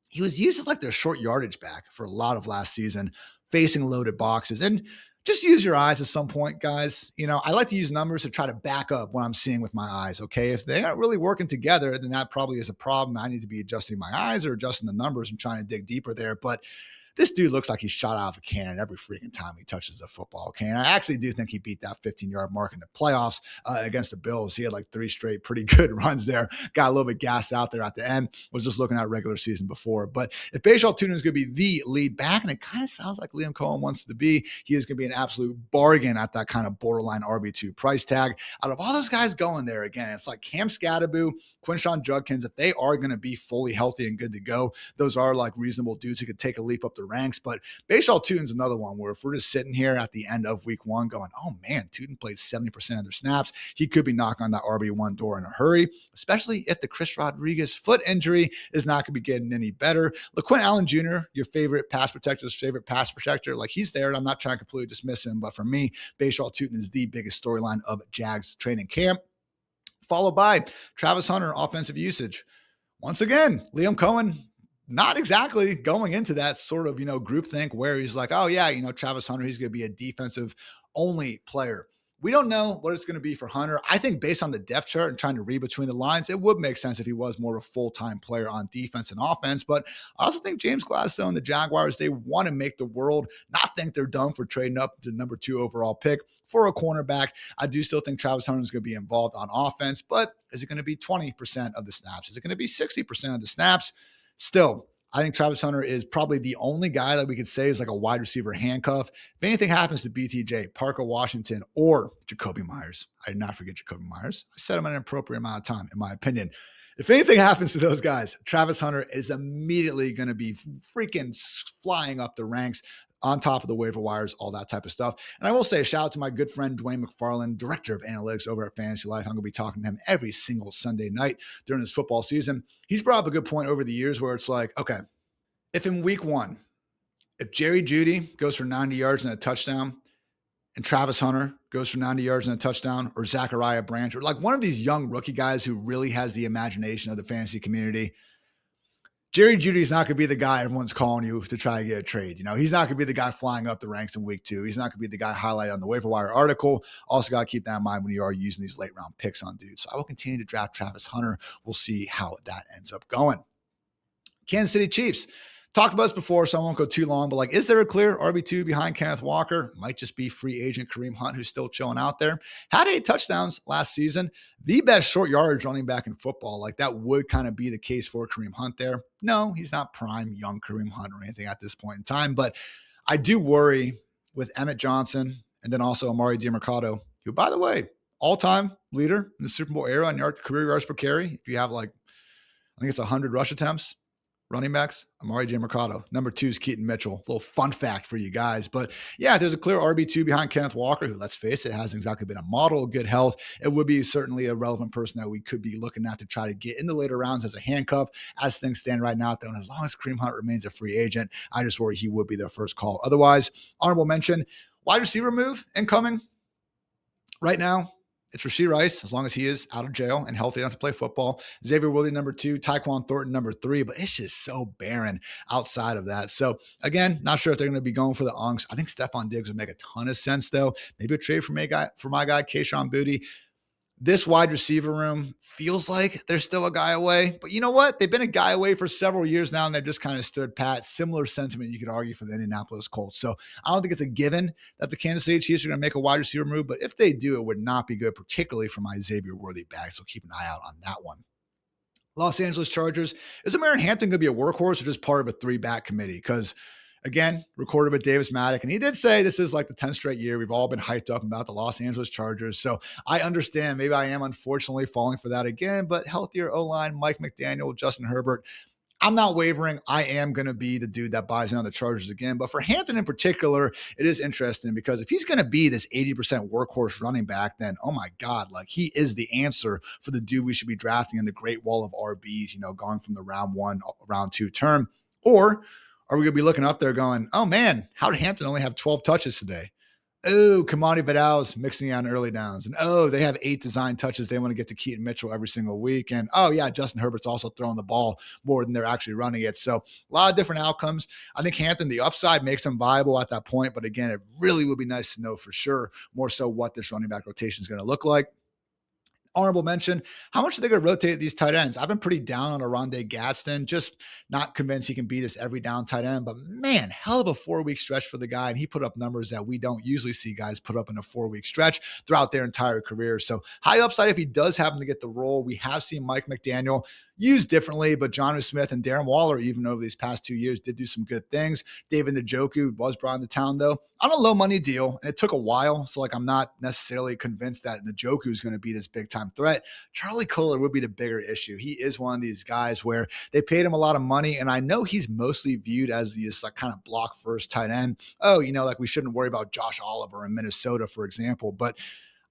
he was used as like their short yardage back for a lot of last season, facing loaded boxes. And just use your eyes at some point, guys. I like to use numbers to try to back up what I'm seeing with my eyes, okay? If they aren't really working together, then that probably is a problem. I need to be adjusting my eyes or adjusting the numbers and trying to dig deeper there. But this dude looks like he's shot out of a cannon every freaking time he touches the football. Okay. And I actually do think he beat that 15-yard mark in the playoffs against the Bills. He had like 3 straight pretty good runs there. Got a little bit gassed out there at the end. Was just looking at regular season before. But if Bhayshul Tuten is going to be the lead back, and it kind of sounds like Liam Cohen wants to be, he is going to be an absolute bargain at that kind of borderline RB2 price tag. Out of all those guys going there, again, it's like Cam Scatterbu, Quinshon Judkins. If they are going to be fully healthy and good to go, those are like reasonable dudes who could take a leap up the ranks. But Bhayshul Tuten's another one where if we're just sitting here at the end of week 1 going, oh man, Tuten played 70% of their snaps, he could be knocking on that RB1 door in a hurry, especially if the Chris Rodriguez foot injury is not going to be getting any better. LaQuint Allen Jr., your favorite pass protector, like he's there, and I'm not trying to completely dismiss him, but for me, Bhayshul Tuten is the biggest storyline of Jags training camp, followed by Travis Hunter offensive usage. Once again, Liam Cohen, not exactly going into that sort of, groupthink where he's like, oh yeah, Travis Hunter, he's going to be a defensive only player. We don't know what it's going to be for Hunter. I think based on the depth chart and trying to read between the lines, it would make sense if he was more of a full-time player on defense and offense. But I also think James Gladstone, the Jaguars, they want to make the world not think they're dumb for trading up to number 2 overall pick for a cornerback. I do still think Travis Hunter is going to be involved on offense, but is it going to be 20% of the snaps? Is it going to be 60% of the snaps? Still, I think Travis Hunter is probably the only guy that we could say is like a wide receiver handcuff. If anything happens to BTJ, Parker Washington, or Jacoby Myers, I did not forget Jacoby Myers. I said him an appropriate amount of time, in my opinion. If anything happens to those guys, Travis Hunter is immediately going to be freaking flying up the ranks, on top of the waiver wires, all that type of stuff. And I will say a shout out to my good friend, Dwayne McFarland, director of analytics over at Fantasy Life. I'm going to be talking to him every single Sunday night during this football season. He's brought up a good point over the years where it's like, okay, if in week 1, if Jerry Jeudy goes for 90 yards and a touchdown, and Travis Hunter goes for 90 yards and a touchdown, or Zachariah Branch, or like one of these young rookie guys who really has the imagination of the fantasy community, Jerry Jeudy is not going to be the guy everyone's calling you to try to get a trade. He's not going to be the guy flying up the ranks in week 2. He's not going to be the guy highlighted on the waiver wire article. Also got to keep that in mind when you are using these late round picks on dudes. So I will continue to draft Travis Hunter. We'll see how that ends up going. Kansas City Chiefs. Talked about this before, so I won't go too long, but like, is there a clear RB2 behind Kenneth Walker? Might just be free agent Kareem Hunt, who's still chilling out there. Had 8 touchdowns last season. The best short yardage running back in football. Like, that would kind of be the case for Kareem Hunt there. No, he's not prime young Kareem Hunt or anything at this point in time, but I do worry with Emmett Johnson and then also Amari DiMercato, who, by the way, all-time leader in the Super Bowl era on career yards per carry. If you have like, I think it's 100 rush attempts, running backs, Amari DiMercato. Number 2 is Keaton Mitchell. A little fun fact for you guys. But yeah, there's a clear RB2 behind Kenneth Walker, who, let's face it, hasn't exactly been a model of good health. It would be certainly a relevant person that we could be looking at to try to get in the later rounds as a handcuff. As things stand right now, though, and as long as Kareem Hunt remains a free agent, I just worry he would be their first call. Otherwise, honorable mention, wide receiver move incoming right now. It's Rashee Rice, as long as he is out of jail and healthy enough to play football. Xavier Worthy, number 2. Tyquan Thornton, number 3. But it's just so barren outside of that. So, again, not sure if they're going to be going for the Unks. I think Stephon Diggs would make a ton of sense, though. Maybe a trade for my guy Kayshon Boutte. This wide receiver room feels like they're still a guy away. But you know what? They've been a guy away for several years now, and they've just kind of stood pat. Similar sentiment you could argue for the Indianapolis Colts. So I don't think it's a given that the Kansas City Chiefs are going to make a wide receiver move. But if they do, it would not be good, particularly for my Xavier Worthy bag. So keep an eye out on that one. Los Angeles Chargers. Is Aaron Hampton going to be a workhorse or just part of a 3-back committee? Because again, recorded with Davis Maddock, and he did say this is like the 10th straight year we've all been hyped up about the Los Angeles Chargers. So I understand. Maybe I am unfortunately falling for that again, but healthier O-line, Mike McDaniel, Justin Herbert. I'm not wavering. I am going to be the dude that buys in on the Chargers again. But for Hampton in particular, it is interesting because if he's going to be this 80% workhorse running back, then, oh my God, like he is the answer for the dude we should be drafting in the great wall of RBs, going from the round 1, round 2 term. Or are we going to be looking up there going, oh man, how did Hampton only have 12 touches today? Oh, Kamani Vidal's mixing on early downs. And oh, they have 8 design touches. They want to get to Keaton Mitchell every single week. And oh yeah, Justin Herbert's also throwing the ball more than they're actually running it. So a lot of different outcomes. I think Hampton, the upside makes him viable at that point. But again, it really would be nice to know for sure, more so what this running back rotation is going to look like. Honorable mention, how much are they going to rotate these tight ends? I've been pretty down on Oronde Gadsden, just not convinced he can be this every down tight end, but man, hell of a 4-week stretch for the guy. And he put up numbers that we don't usually see guys put up in a 4-week stretch throughout their entire career. So high upside if he does happen to get the role. We have seen Mike McDaniel used differently, but Jonnu Smith and Darren Waller, even over these past 2 years, did do some good things. David Njoku was brought into town, though, on a low money deal, and it took a while. So, I'm not necessarily convinced that Njoku is going to be this big time threat. Charlie Kolar would be the bigger issue. He is one of these guys where they paid him a lot of money, and I know he's mostly viewed as this kind of block first tight end. Oh, we shouldn't worry about Josh Oliver in Minnesota, for example, but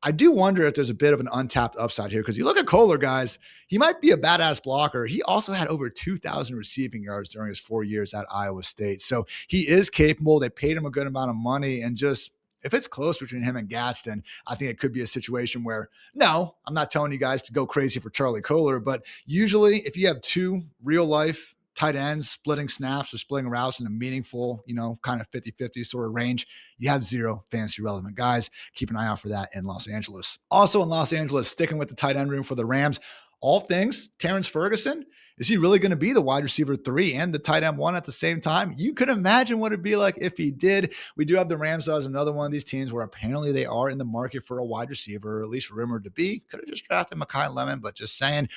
I do wonder if there's a bit of an untapped upside here because you look at Kolar, guys, he might be a badass blocker. He also had over 2,000 receiving yards during his 4 years at Iowa State. So he is capable. They paid him a good amount of money. And just if it's close between him and Gadsden, I think it could be a situation where, no, I'm not telling you guys to go crazy for Charlie Kolar, but usually if you have 2 real life tight ends splitting snaps or splitting routes in a meaningful, kind of 50-50 sort of range, you have 0 fantasy relevant guys. Keep an eye out for that in Los Angeles. Also in Los Angeles, sticking with the tight end room for the Rams, all things Terrance Ferguson. Is he really going to be the wide receiver 3 and the tight end 1 at the same time? You could imagine what it'd be like if he did. We do have the Rams as another one of these teams where apparently they are in the market for a wide receiver, or at least rumored to be. Could have just drafted Makai Lemon, but just saying,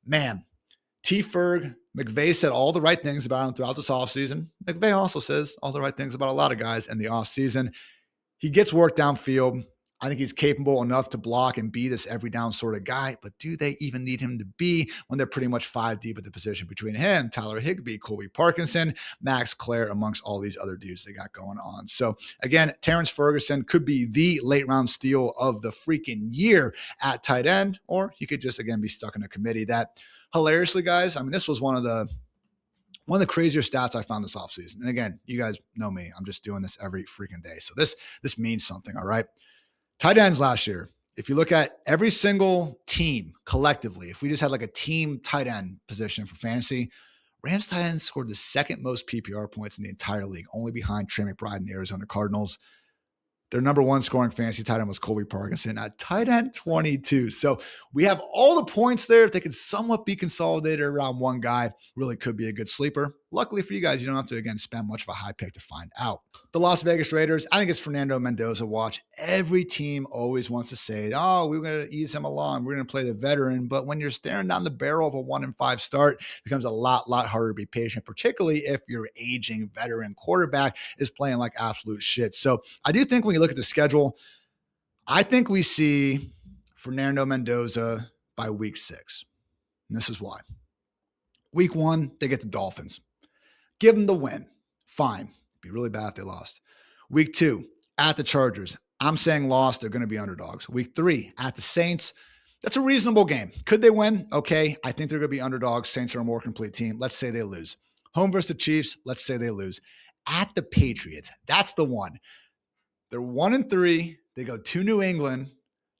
man, T-Ferg, McVay said all the right things about him throughout this offseason. McVay also says all the right things about a lot of guys in the offseason. He gets work downfield. I think he's capable enough to block and be this every down sort of guy, but do they even need him to be when they're pretty much 5 deep at the position between him, Tyler Higbee, Colby Parkinson, Max Clare, amongst all these other dudes they got going on. So again, Terrance Ferguson could be the late round steal of the freaking year at tight end, or he could just, again, be stuck in a committee that, hilariously, guys, this was one of the crazier stats I found this offseason. And again, you guys know me. I'm just doing this every freaking day. So this means something, all right? Tight ends last year, if you look at every single team collectively, if we just had like a team tight end position for fantasy, Rams tight ends scored the 2nd most PPR points in the entire league, only behind Trey McBride and the Arizona Cardinals. Their number 1 scoring fantasy tight end was Colby Parkinson at tight end 22. So we have all the points there. If they could somewhat be consolidated around one guy, really could be a good sleeper. luckily for you guys, you don't have to, again, spend much of a high pick to find out. The Las Vegas Raiders, I think it's Fernando Mendoza watch. Every team always wants to say, oh, we're going to ease him along. We're going to play the veteran. But when you're staring down the barrel of a 1-5 start, it becomes a lot harder to be patient, particularly if your aging veteran quarterback is playing like absolute shit. So I do think when you look at the schedule, I think we see Fernando Mendoza by week 6. And this is why. Week 1, they get the Dolphins. Give them the win. Fine. Be really bad if they lost. Week 2, at the Chargers. I'm saying lost. They're going to be underdogs. Week 3, at the Saints. That's a reasonable game. Could they win? Okay. I think they're going to be underdogs. Saints are a more complete team. Let's say they lose. Home versus the Chiefs. Let's say they lose. At the Patriots. That's the one. They're 1-3. They go to New England.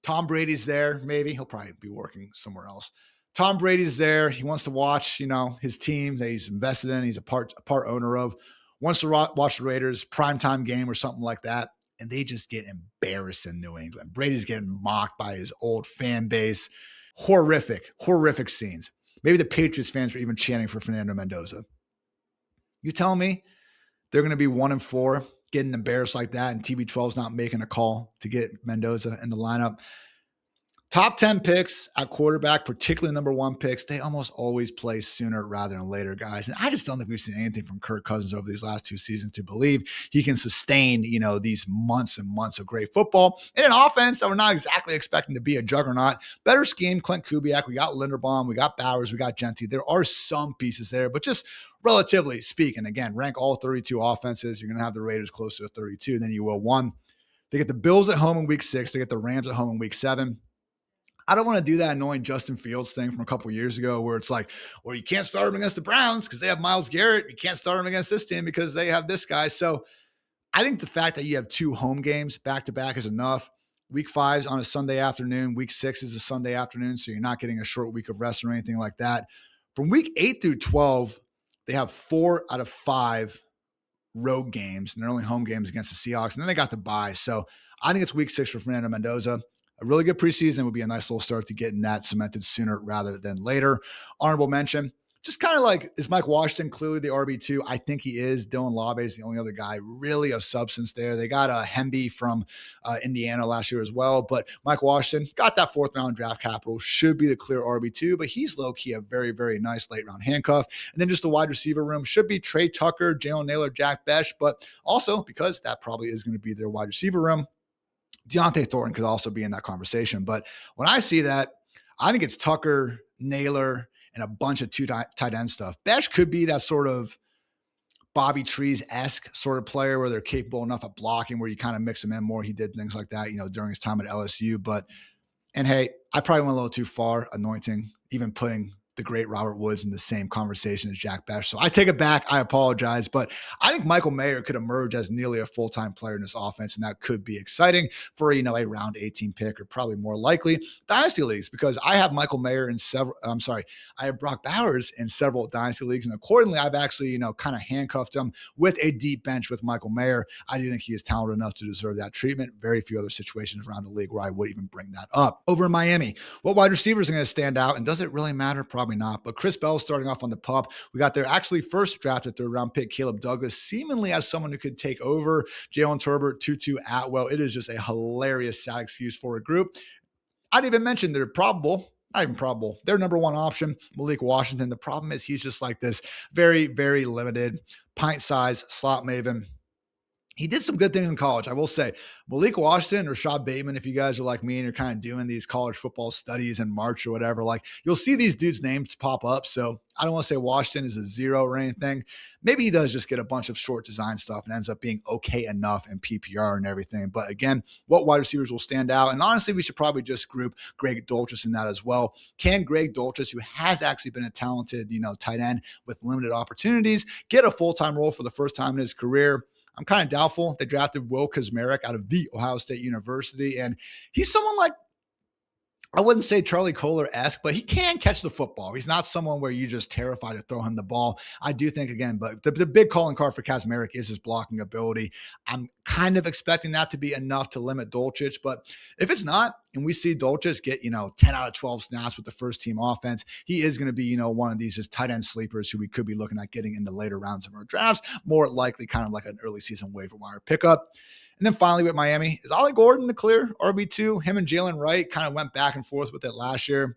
Tom Brady's there. Maybe he'll probably be working somewhere else. Tom Brady's there. He wants to watch, his team that he's invested in. He's a part owner of. Wants to watch the Raiders primetime game or something like that. And they just get embarrassed in New England. Brady's getting mocked by his old fan base. Horrific scenes. Maybe the Patriots fans were even chanting for Fernando Mendoza. You tell me they're going to be 1-4, getting embarrassed like that, and TB12's not making a call to get Mendoza in the lineup. Top 10 picks at quarterback, particularly number 1 picks, they almost always play sooner rather than later, guys. And I just don't think we've seen anything from Kirk Cousins over these last 2 seasons to believe he can sustain, these months and months of great football in an offense that we're not exactly expecting to be a juggernaut. Better scheme, Clint Kubiak. We got Linderbaum. We got Bowers. We got Genty. There are some pieces there, but just relatively speaking, again, rank all 32 offenses. You're going to have the Raiders closer to 32 than you will 1. They get the Bills at home in week 6. They get the Rams at home in week 7. I don't want to do that annoying Justin Fields thing from a couple of years ago where it's like, well, you can't start him against the Browns because they have Myles Garrett. You can't start him against this team because they have this guy. So I think the fact that you have 2 home games back-to-back is enough. Week 5 is on a Sunday afternoon. Week 6 is a Sunday afternoon, so you're not getting a short week of rest or anything like that. From week 8 through 12, they have 4 out of 5 road games, and they're only home games against the Seahawks, and then they got the bye. So I think it's week 6 for Fernando Mendoza. A really good preseason would be a nice little start to getting that cemented sooner rather than later. Honorable mention, just kind of like, is Mike Washington clearly the RB2? I think he is. Dylan Labe is the only other guy really of substance there. They got a Hemby from Indiana last year as well, but Mike Washington got that 4th round draft capital, should be the clear RB2, but he's low-key a very, very nice late round handcuff. And then just the wide receiver room should be Trey Tucker, Jalen Naylor, Jack Besh, but also because that probably is going to be their wide receiver room, Deontay Thornton could also be in that conversation. But when I see that, I think it's Tucker, Naylor, and a bunch of 2 tight end stuff. Besh could be that sort of Bobby Trees-esque sort of player where they're capable enough of blocking, where you kind of mix them in more. He did things like that, during his time at LSU. And hey, I probably went a little too far, anointing, even putting the great Robert Woods in the same conversation as Jack Besh. So I take it back. I apologize. But I think Michael Mayer could emerge as nearly a full-time player in this offense, and that could be exciting for, a round 18 pick, or probably more likely dynasty leagues, because I have Michael Mayer in I have Brock Bowers in several dynasty leagues, and accordingly, I've actually, kind of handcuffed him with a deep bench with Michael Mayer. I do think he is talented enough to deserve that treatment. Very few other situations around the league where I would even bring that up. Over in Miami, what wide receivers are going to stand out, and does it really matter? Probably not, but Chris Bell starting off on the pup. We got their actually first drafted 3rd round pick, Caleb Douglas, seemingly as someone who could take over Jalen Turbert, Tutu Atwell. It is just a hilarious sad excuse for a group. I'd even mention they're probable, not even probable, their number 1 option, Malik Washington. The problem is he's just like this very, very limited pint size slot maven. He did some good things in college, I will say. Malik Washington, Rashod Bateman, if you guys are like me and you're kind of doing these college football studies in March or whatever, like, you'll see these dudes' names pop up. So I don't want to say Washington is a 0 or anything. Maybe he does just get a bunch of short design stuff and ends up being okay enough in PPR and everything. But again, what wide receivers will stand out? And honestly, we should probably just group Greg Dulcich in that as well. Can Greg Dulcich, who has actually been a talented, tight end with limited opportunities, get a full-time role for the first time in his career? I'm kind of doubtful. They drafted Will Kuzmarek out of the Ohio State University, and he's someone like, I wouldn't say Charlie Kohler-esque, but he can catch the football. He's not someone where you just terrified to throw him the ball. I do think, again, but the big calling card for Kaczmarek is his blocking ability. I'm kind of expecting that to be enough to limit Dulcich, but if it's not, and we see Dulcich get, 10 out of 12 snaps with the first team offense, he is going to be, one of these just tight end sleepers who we could be looking at getting into later rounds of our drafts, more likely kind of like an early season waiver wire pickup. And then finally with Miami, is Ollie Gordon the clear RB2? Him and Jalen Wright kind of went back and forth with it last year.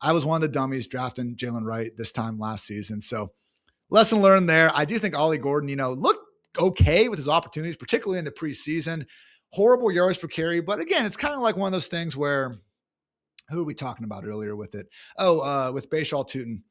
I was one of the dummies drafting Jalen Wright this time last season. So lesson learned there. I do think Ollie Gordon, looked okay with his opportunities, particularly in the preseason. Horrible yards per carry. But again, it's kind of like one of those things where, who are we talking about earlier with it? With Bhayshul Tuten.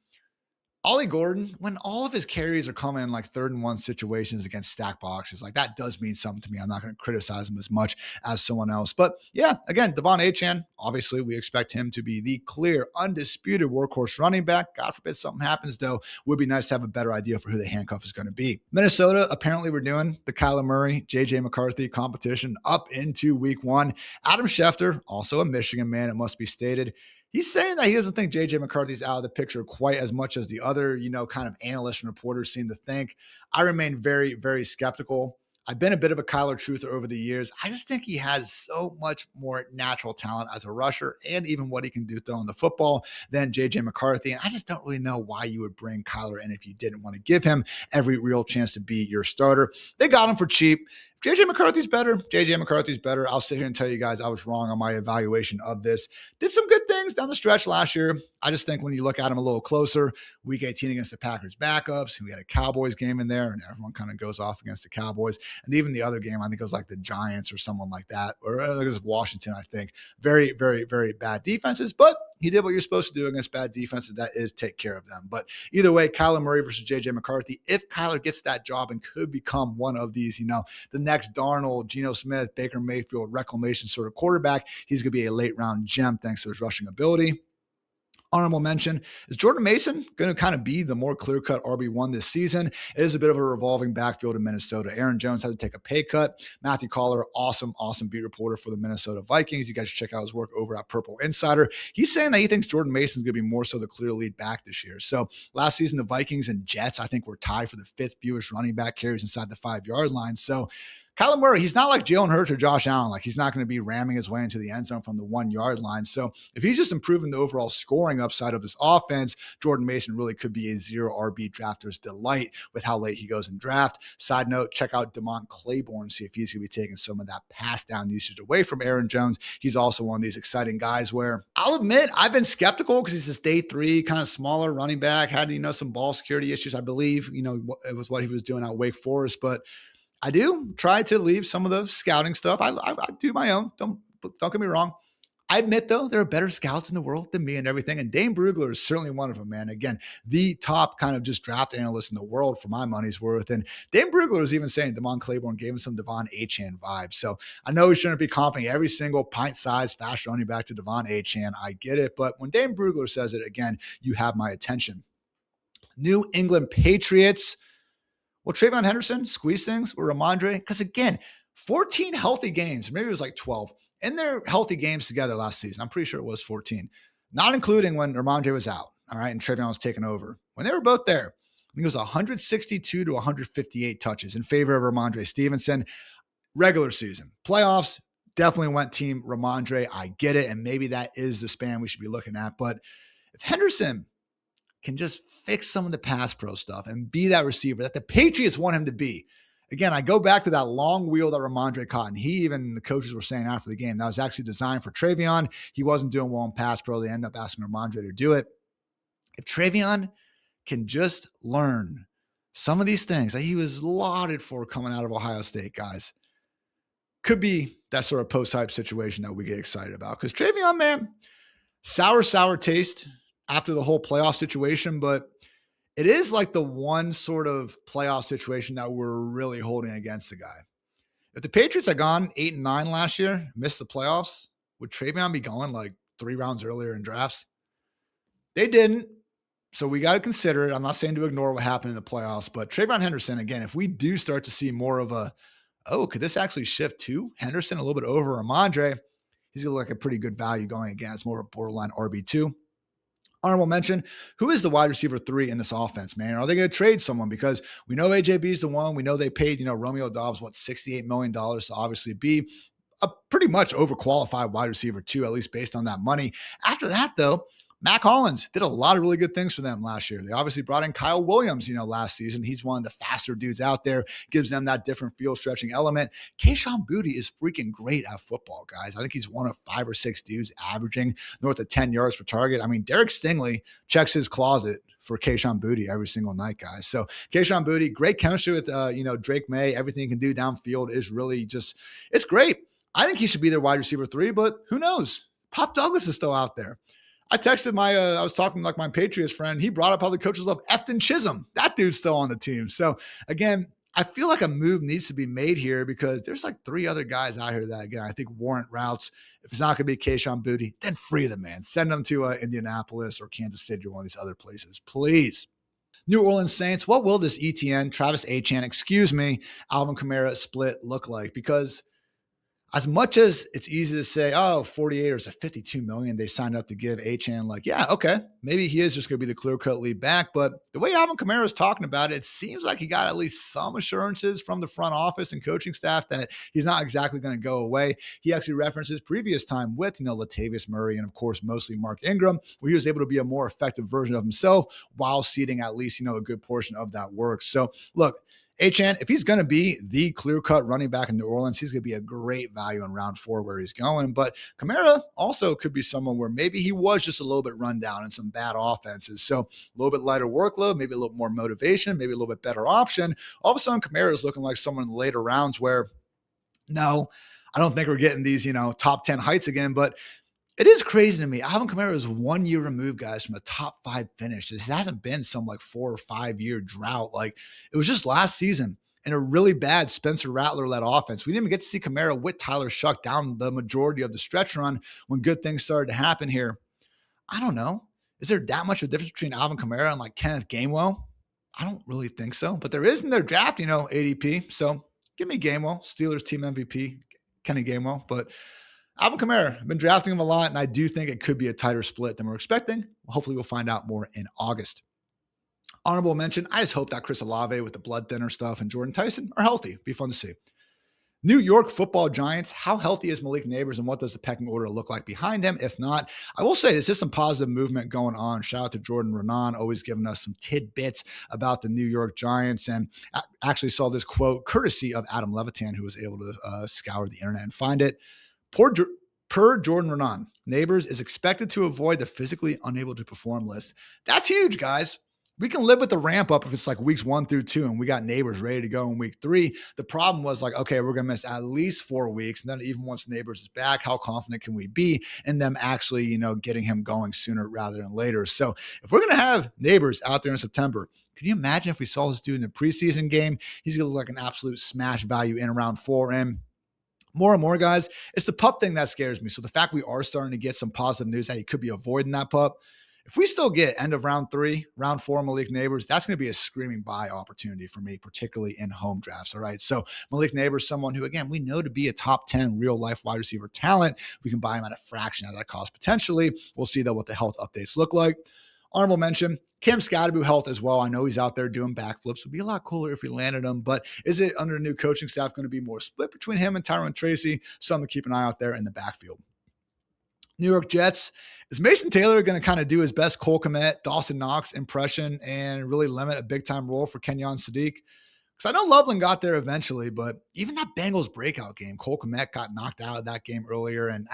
Ollie Gordon, when all of his carries are coming in like 3rd and 1 situations against stack boxes, like that does mean something to me. I'm not going to criticize him as much as someone else. But yeah, again, Devon Achane, obviously we expect him to be the clear, undisputed workhorse running back. God forbid something happens, though. Would be nice to have a better idea for who the handcuff is going to be. Minnesota, apparently we're doing the Kyler Murray, JJ McCarthy competition up into week 1. Adam Schefter, also a Michigan man, it must be stated. He's saying that he doesn't think J.J. McCarthy's out of the picture quite as much as the other, kind of analysts and reporters seem to think. I remain very, very skeptical. I've been a bit of a Kyler truther over the years. I just think he has so much more natural talent as a rusher and even what he can do throwing the football than J.J. McCarthy. And I just don't really know why you would bring Kyler in if you didn't want to give him every real chance to be your starter. They got him for cheap. JJ McCarthy's better. JJ McCarthy's better. I'll sit here and tell you guys I was wrong on my evaluation of this. Did some good things down the stretch last year. I just think when you look at him a little closer, week 18 against the Packers backups, we had a Cowboys game in there, and everyone kind of goes off against the Cowboys. And even the other game, I think it was like the Giants or someone like that, or it was Washington, I think. Very, very, very bad defenses, but he did what you're supposed to do against bad defenses. That is take care of them. But either way, Kyler Murray versus JJ McCarthy, if Kyler gets that job and could become one of these, the next Darnold, Geno Smith, Baker Mayfield, reclamation sort of quarterback, he's going to be a late round gem thanks to his rushing ability. Honorable mention, is Jordan Mason going to kind of be the more clear-cut RB1 this season? It is a bit of a revolving backfield in Minnesota. Aaron Jones had to take a pay cut. Matthew Collar, awesome beat reporter for the Minnesota Vikings. You guys should check out his work over at Purple Insider. He's saying that he thinks Jordan Mason is going to be more so the clear lead back this year. So last season, the Vikings and Jets, I think, were tied for the 5th fewest running back carries inside the 5-yard line. So Kyler Murray, he's not like Jalen Hurts or Josh Allen. Like, he's not going to be ramming his way into the end zone from the 1-yard line. So if he's just improving the overall scoring upside of this offense, Jordan Mason really could be a 0 RB drafter's delight with how late he goes in draft. Side note, check out Damon Claiborne, see if he's going to be taking some of that pass down usage away from Aaron Jones. He's also one of these exciting guys where I'll admit I've been skeptical because he's a day 3 kind of smaller running back, had, some ball security issues, I believe, it was what he was doing at Wake Forest, but I do try to leave some of the scouting stuff. I do my own. Don't get me wrong. I admit, though, there are better scouts in the world than me and everything. And Dane Brugler is certainly one of them, man. Again, the top kind of just draft analyst in the world for my money's worth. And Dane Brugler is even saying Damon Claiborne gave him some Devon Achane vibes. So I know he shouldn't be comping every single pint-sized fast running back to Devon Achane. I get it. But when Dane Brugler says it, again, you have my attention. New England Patriots. Well, Trayvon Henderson squeeze things with Ramondre because, again, 14 healthy games, maybe it was like 12, in their healthy games together last season. I'm pretty sure it was 14, not including when Ramondre was out, all right, and Trayvon was taken over. When they were both there, I think it was 162 to 158 touches in favor of Ramondre Stevenson. Regular season. Playoffs, definitely went team Ramondre. I get it, and maybe that is the span we should be looking at. But if Henderson can just fix some of the pass pro stuff and be that receiver that the Patriots want him to be. Again, I go back to that long wheel that Ramondre caught, and the coaches were saying after the game, that was actually designed for Trayvon. He wasn't doing well in pass pro. They ended up asking Ramondre to do it. If Trayvon can just learn some of these things that he was lauded for coming out of Ohio State, guys, could be that sort of post-hype situation that we get excited about. Because Trayvon, man, sour taste after the whole playoff situation, but it is like the one sort of playoff situation that we're really holding against the guy. If the Patriots had gone 8-9 last year, missed the playoffs, would Trayvon be going like 3 rounds earlier in drafts? They didn't. So we got to consider it. I'm not saying to ignore what happened in the playoffs, but Trayvon Henderson, again, if we do start to see more of could this actually shift to Henderson a little bit over Ramondre? He's going to look like a pretty good value going against more of a borderline RB2. Honorable mention, who is the wide receiver 3 in this offense, man? Are they going to trade someone? Because we know AJB is the one. We know they paid, Romeo Doubs, $68 million to obviously be a pretty much overqualified wide receiver 2, at least based on that money. After that, though, Mac Hollins did a lot of really good things for them last year. They obviously brought in Kyle Williams, last season. He's one of the faster dudes out there, gives them that different field stretching element. Kayshon Boutte is freaking great at football, guys. I think he's one of 5 or 6 dudes averaging north of 10 yards per target. I mean, Derek Stingley checks his closet for Kayshon Boutte every single night, guys. So Kayshon Boutte, great chemistry with, Drake May. Everything he can do downfield is really just, it's great. I think he should be their wide receiver 3, but who knows? Pop Douglas is still out there. I texted I was talking like my Patriots friend. He brought up how the coaches love Efton Chisholm. That dude's still on the team. So again, I feel like a move needs to be made here because there's like 3 other guys out here that, again, I think warrant routes. If it's not going to be Kayshon Boutte, then free the man. Send them to Indianapolis or Kansas City or one of these other places, please. New Orleans Saints, what will this ETN, Travis Etienne, Alvin Kamara split look like? Because as much as it's easy to say, 48 or $52 million they signed up to give Achane, like, yeah, okay, maybe he is just going to be the clear-cut lead back. But the way Alvin Kamara is talking about it, it seems like he got at least some assurances from the front office and coaching staff that he's not exactly going to go away. He actually referenced his previous time with, Latavius Murray and, of course, mostly Mark Ingram, where he was able to be a more effective version of himself while ceding at least, a good portion of that work. So, look, Achane, if he's going to be the clear-cut running back in New Orleans, he's going to be a great value in round 4 where he's going. But Kamara also could be someone where maybe he was just a little bit run down in some bad offenses. So a little bit lighter workload, maybe a little more motivation, maybe a little bit better option. All of a sudden, Kamara is looking like someone in the later rounds where, no, I don't think we're getting these, top 10 heights again, but it is crazy to me. Alvin Kamara is 1 year removed, guys, from a top 5 finish. It hasn't been some like 4 or 5 year drought. Like it was just last season in a really bad Spencer Rattler-led offense. We didn't even get to see Kamara with Tyler Shuck down the majority of the stretch run when good things started to happen here. I don't know. Is there that much of a difference between Alvin Kamara and like Kenneth Gainwell? I don't really think so, but there is in their draft, ADP. So give me Gainwell, Steelers team MVP, Kenny Gainwell, but Alvin Kamara, I've been drafting him a lot, and I do think it could be a tighter split than we're expecting. Hopefully, we'll find out more in August. Honorable mention, I just hope that Chris Olave with the blood thinner stuff and Jordan Tyson are healthy. Be fun to see. New York Football Giants, how healthy is Malik Nabers and what does the pecking order look like behind him? If not, I will say this is some positive movement going on. Shout out to Jordan Renan, always giving us some tidbits about the New York Giants. And I actually saw this quote courtesy of Adam Levitan, who was able to scour the internet and find it. Per Jordan Renan, Nabers is expected to avoid the physically unable to perform list. That's huge, guys. We can live with the ramp up if it's like weeks 1 through 2 and we got Nabers ready to go in week 3. The problem was like, okay, we're going to miss at least 4 weeks. And then even once Nabers is back, how confident can we be in them actually, getting him going sooner rather than later? So if we're going to have Nabers out there in September, can you imagine if we saw this dude in a preseason game? He's going to look like an absolute smash value in around 4. And more, guys, it's the pup thing that scares me. So the fact we are starting to get some positive news that he could be avoiding that pup, if we still get end of round 3, round 4, Malik Nabers, that's going to be a screaming buy opportunity for me, particularly in home drafts. All right. So Malik Nabers, someone who, again, we know to be a top 10 real life wide receiver talent. We can buy him at a fraction of that cost potentially. We'll see though what the health updates look like. Honorable mention, Cam Scottaboo health as well. I know he's out there doing backflips. Would be a lot cooler if we landed him, but is it under a new coaching staff going to be more split between him and Tyrone Tracy? Something to keep an eye out there in the backfield. New York Jets, is Mason Taylor going to kind of do his best Cole Kmet, Dawson Knox impression and really limit a big-time role for Kenyon Sadiq? Because I know Loveland got there eventually, but even that Bengals breakout game, Cole Kmet got knocked out of that game earlier, and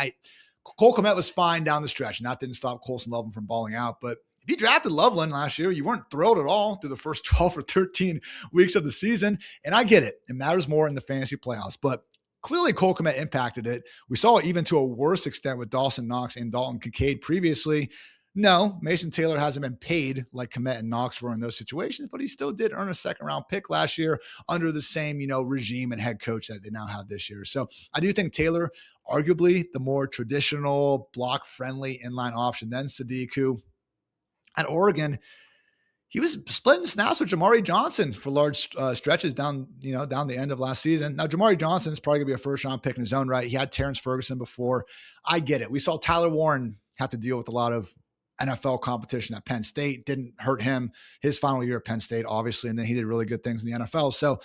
Cole Kmet was fine down the stretch, and that didn't stop Colson Loveland from balling out, but if you drafted Loveland last year, you weren't thrilled at all through the first 12 or 13 weeks of the season. And I get it. It matters more in the fantasy playoffs. But clearly Cole Kmet impacted it. We saw it even to a worse extent with Dawson Knox and Dalton Kincaid previously. No, Mason Taylor hasn't been paid like Kmet and Knox were in those situations, but he still did earn a second-round pick last year under the same, regime and head coach that they now have this year. So I do think Taylor, arguably the more traditional block-friendly inline option than Sadiq, who at Oregon, he was splitting snaps with Jamari Johnson for large stretches down the end of last season. Now, Jamari Johnson is probably going to be a first-round pick in his own right. He had Terrance Ferguson before. I get it. We saw Tyler Warren have to deal with a lot of NFL competition at Penn State. Didn't hurt him his final year at Penn State, obviously, and then he did really good things in the NFL. So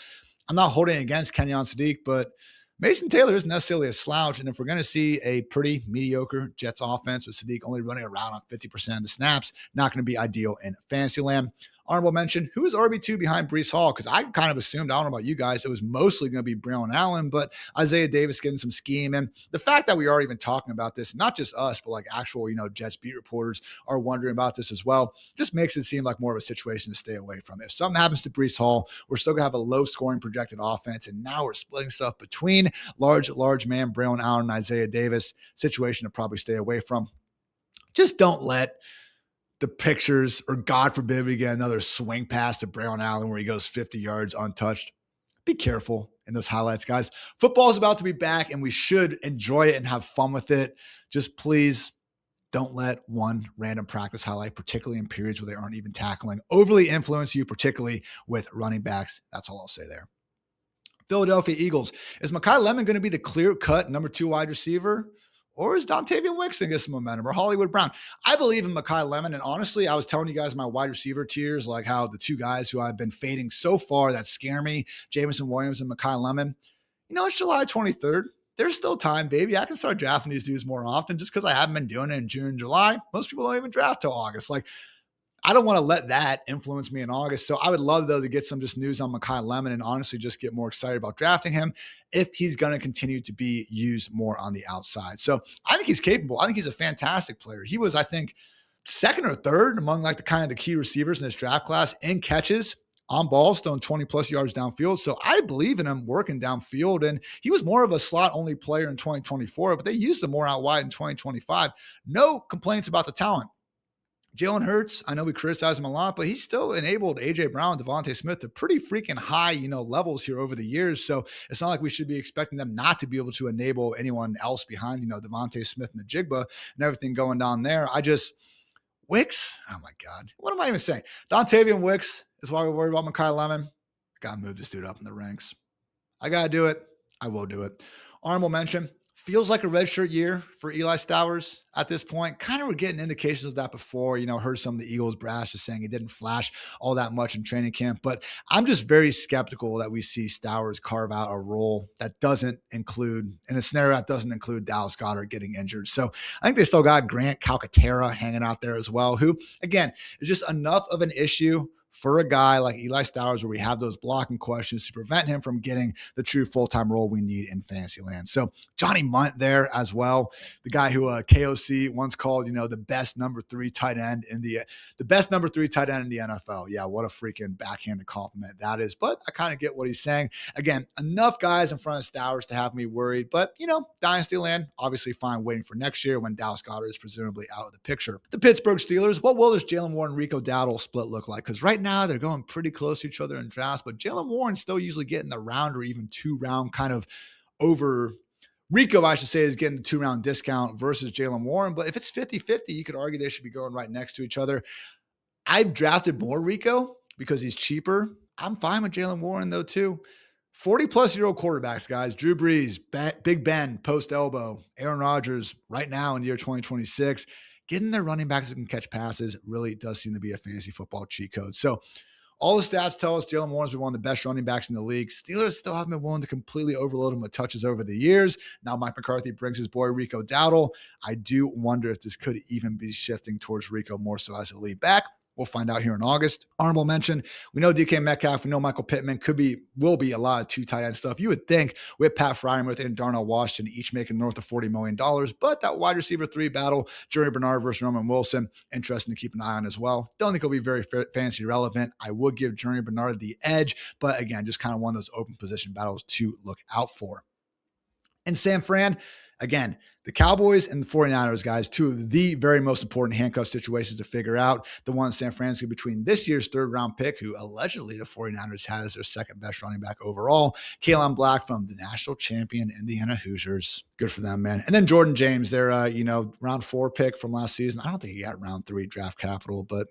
I'm not holding it against Kenyon Sadiq, but Mason Taylor isn't necessarily a slouch. And if we're going to see a pretty mediocre Jets offense with Sadiq only running around on 50% of the snaps, not going to be ideal in fantasy land. Honorable mention, who is RB2 behind Breece Hall? Because I kind of assumed, I don't know about you guys, it was mostly going to be Braylon Allen, but Isaiah Davis getting some scheme. And the fact that we are even talking about this, not just us, but like actual, Jets beat reporters are wondering about this as well, just makes it seem like more of a situation to stay away from. If something happens to Breece Hall, we're still going to have a low scoring projected offense. And now we're splitting stuff between large man, Braylon Allen and Isaiah Davis. Situation to probably stay away from. Just don't let the pictures, or God forbid we get another swing pass to Braylon Allen where he goes 50 yards untouched. Be careful in those highlights, guys. Football is about to be back, and we should enjoy it and have fun with it. Just please don't let one random practice highlight, particularly in periods where they aren't even tackling, overly influence you, particularly with running backs. That's all I'll say there. Philadelphia Eagles. Is Makai Lemon going to be the clear-cut number 2 wide receiver? Or is Dontavian Wicks going to get some momentum? Or Hollywood Brown? I believe in Makai Lemon. And honestly, I was telling you guys my wide receiver tiers, like how the 2 guys who I've been fading so far that scare me, Jameson Williams and Makai Lemon. It's July 23rd. There's still time, baby. I can start drafting these dudes more often just because I haven't been doing it in June, July. Most people don't even draft till August. I don't want to let that influence me in August. So I would love, though, to get some just news on Makai Lemon and honestly just get more excited about drafting him if he's going to continue to be used more on the outside. So I think he's capable. I think he's a fantastic player. He was, I think, second or third among the kind of the key receivers in this draft class in catches on balls, throwing 20 plus yards downfield. So I believe in him working downfield. And he was more of a slot only player in 2024, but they used him more out wide in 2025. No complaints about the talent. Jalen Hurts, I know we criticize him a lot, but he's still enabled A.J. Brown and Devontae Smith to pretty freaking high, levels here over the years. So it's not like we should be expecting them not to be able to enable anyone else behind, Devontae Smith and the Jigba and everything going down there. Wicks, oh my God, what am I even saying? Dontavian Wicks is why we're worried about Makai Lemon. I got to move this dude up in the ranks. I got to do it. I will do it. Honorable mention. Feels like a redshirt year for Eli Stowers at this point. Kind of were getting indications of that before, heard some of the Eagles brass just saying he didn't flash all that much in training camp. But I'm just very skeptical that we see Stowers carve out a role that doesn't include, in a scenario that doesn't include Dallas Goedert getting injured. So I think they still got Grant Calcaterra hanging out there as well, who, again, is just enough of an issue for a guy like Eli Stowers where we have those blocking questions to prevent him from getting the true full-time role we need in fantasy land. So Johnny Munt there as well, the guy who KOC once called, the best number 3 tight end in the best number 3 tight end in the NFL. Yeah, what a freaking backhanded compliment that is. But I kind of get what he's saying. Again, enough guys in front of Stowers to have me worried. But, dynasty land, obviously fine waiting for next year when Dallas Goedert is presumably out of the picture. The Pittsburgh Steelers, what will this Jalen Warren Rico Dowdle split look like? Because right now they're going pretty close to each other in drafts, but Jalen Warren's still usually getting the round or even 2-round kind of over. Rico, I should say, is getting the 2-round discount versus Jalen Warren. But if it's 50-50, you could argue they should be going right next to each other. I've drafted more Rico because he's cheaper. I'm fine with Jalen Warren, though, too. 40-plus-year-old quarterbacks, guys. Drew Brees, Big Ben, post-elbow. Aaron Rodgers right now in the year 2026. Getting their running backs who can catch passes really does seem to be a fantasy football cheat code. So all the stats tell us Jalen Warren's been one of the best running backs in the league. Steelers still haven't been willing to completely overload him with touches over the years. Now Mike McCarthy brings his boy Rico Dowdle. I do wonder if this could even be shifting towards Rico more so as a lead back. We'll find out here in August. Honorable mention, we know DK Metcalf, we know Michael Pittman will be a lot of 2 tight end stuff. You would think with Pat Fryermuth and Darnell Washington each making north of $40 million, but that wide receiver 3 battle, Jerry Bernard versus Roman Wilson, interesting to keep an eye on as well. Don't think it'll be very fancy relevant. I would give Jerry Bernard the edge, but again, just kind of one of those open position battles to look out for. And San Fran, again, the Cowboys and the 49ers, guys, 2 of the very most important handcuff situations to figure out. The one San Francisco between this year's 3rd-round pick, who allegedly the 49ers had as their 2nd-best running back overall, Kalen Black from the national champion Indiana Hoosiers. Good for them, man. And then Jordan James, their round 4 pick from last season. I don't think he got round 3 draft capital, but,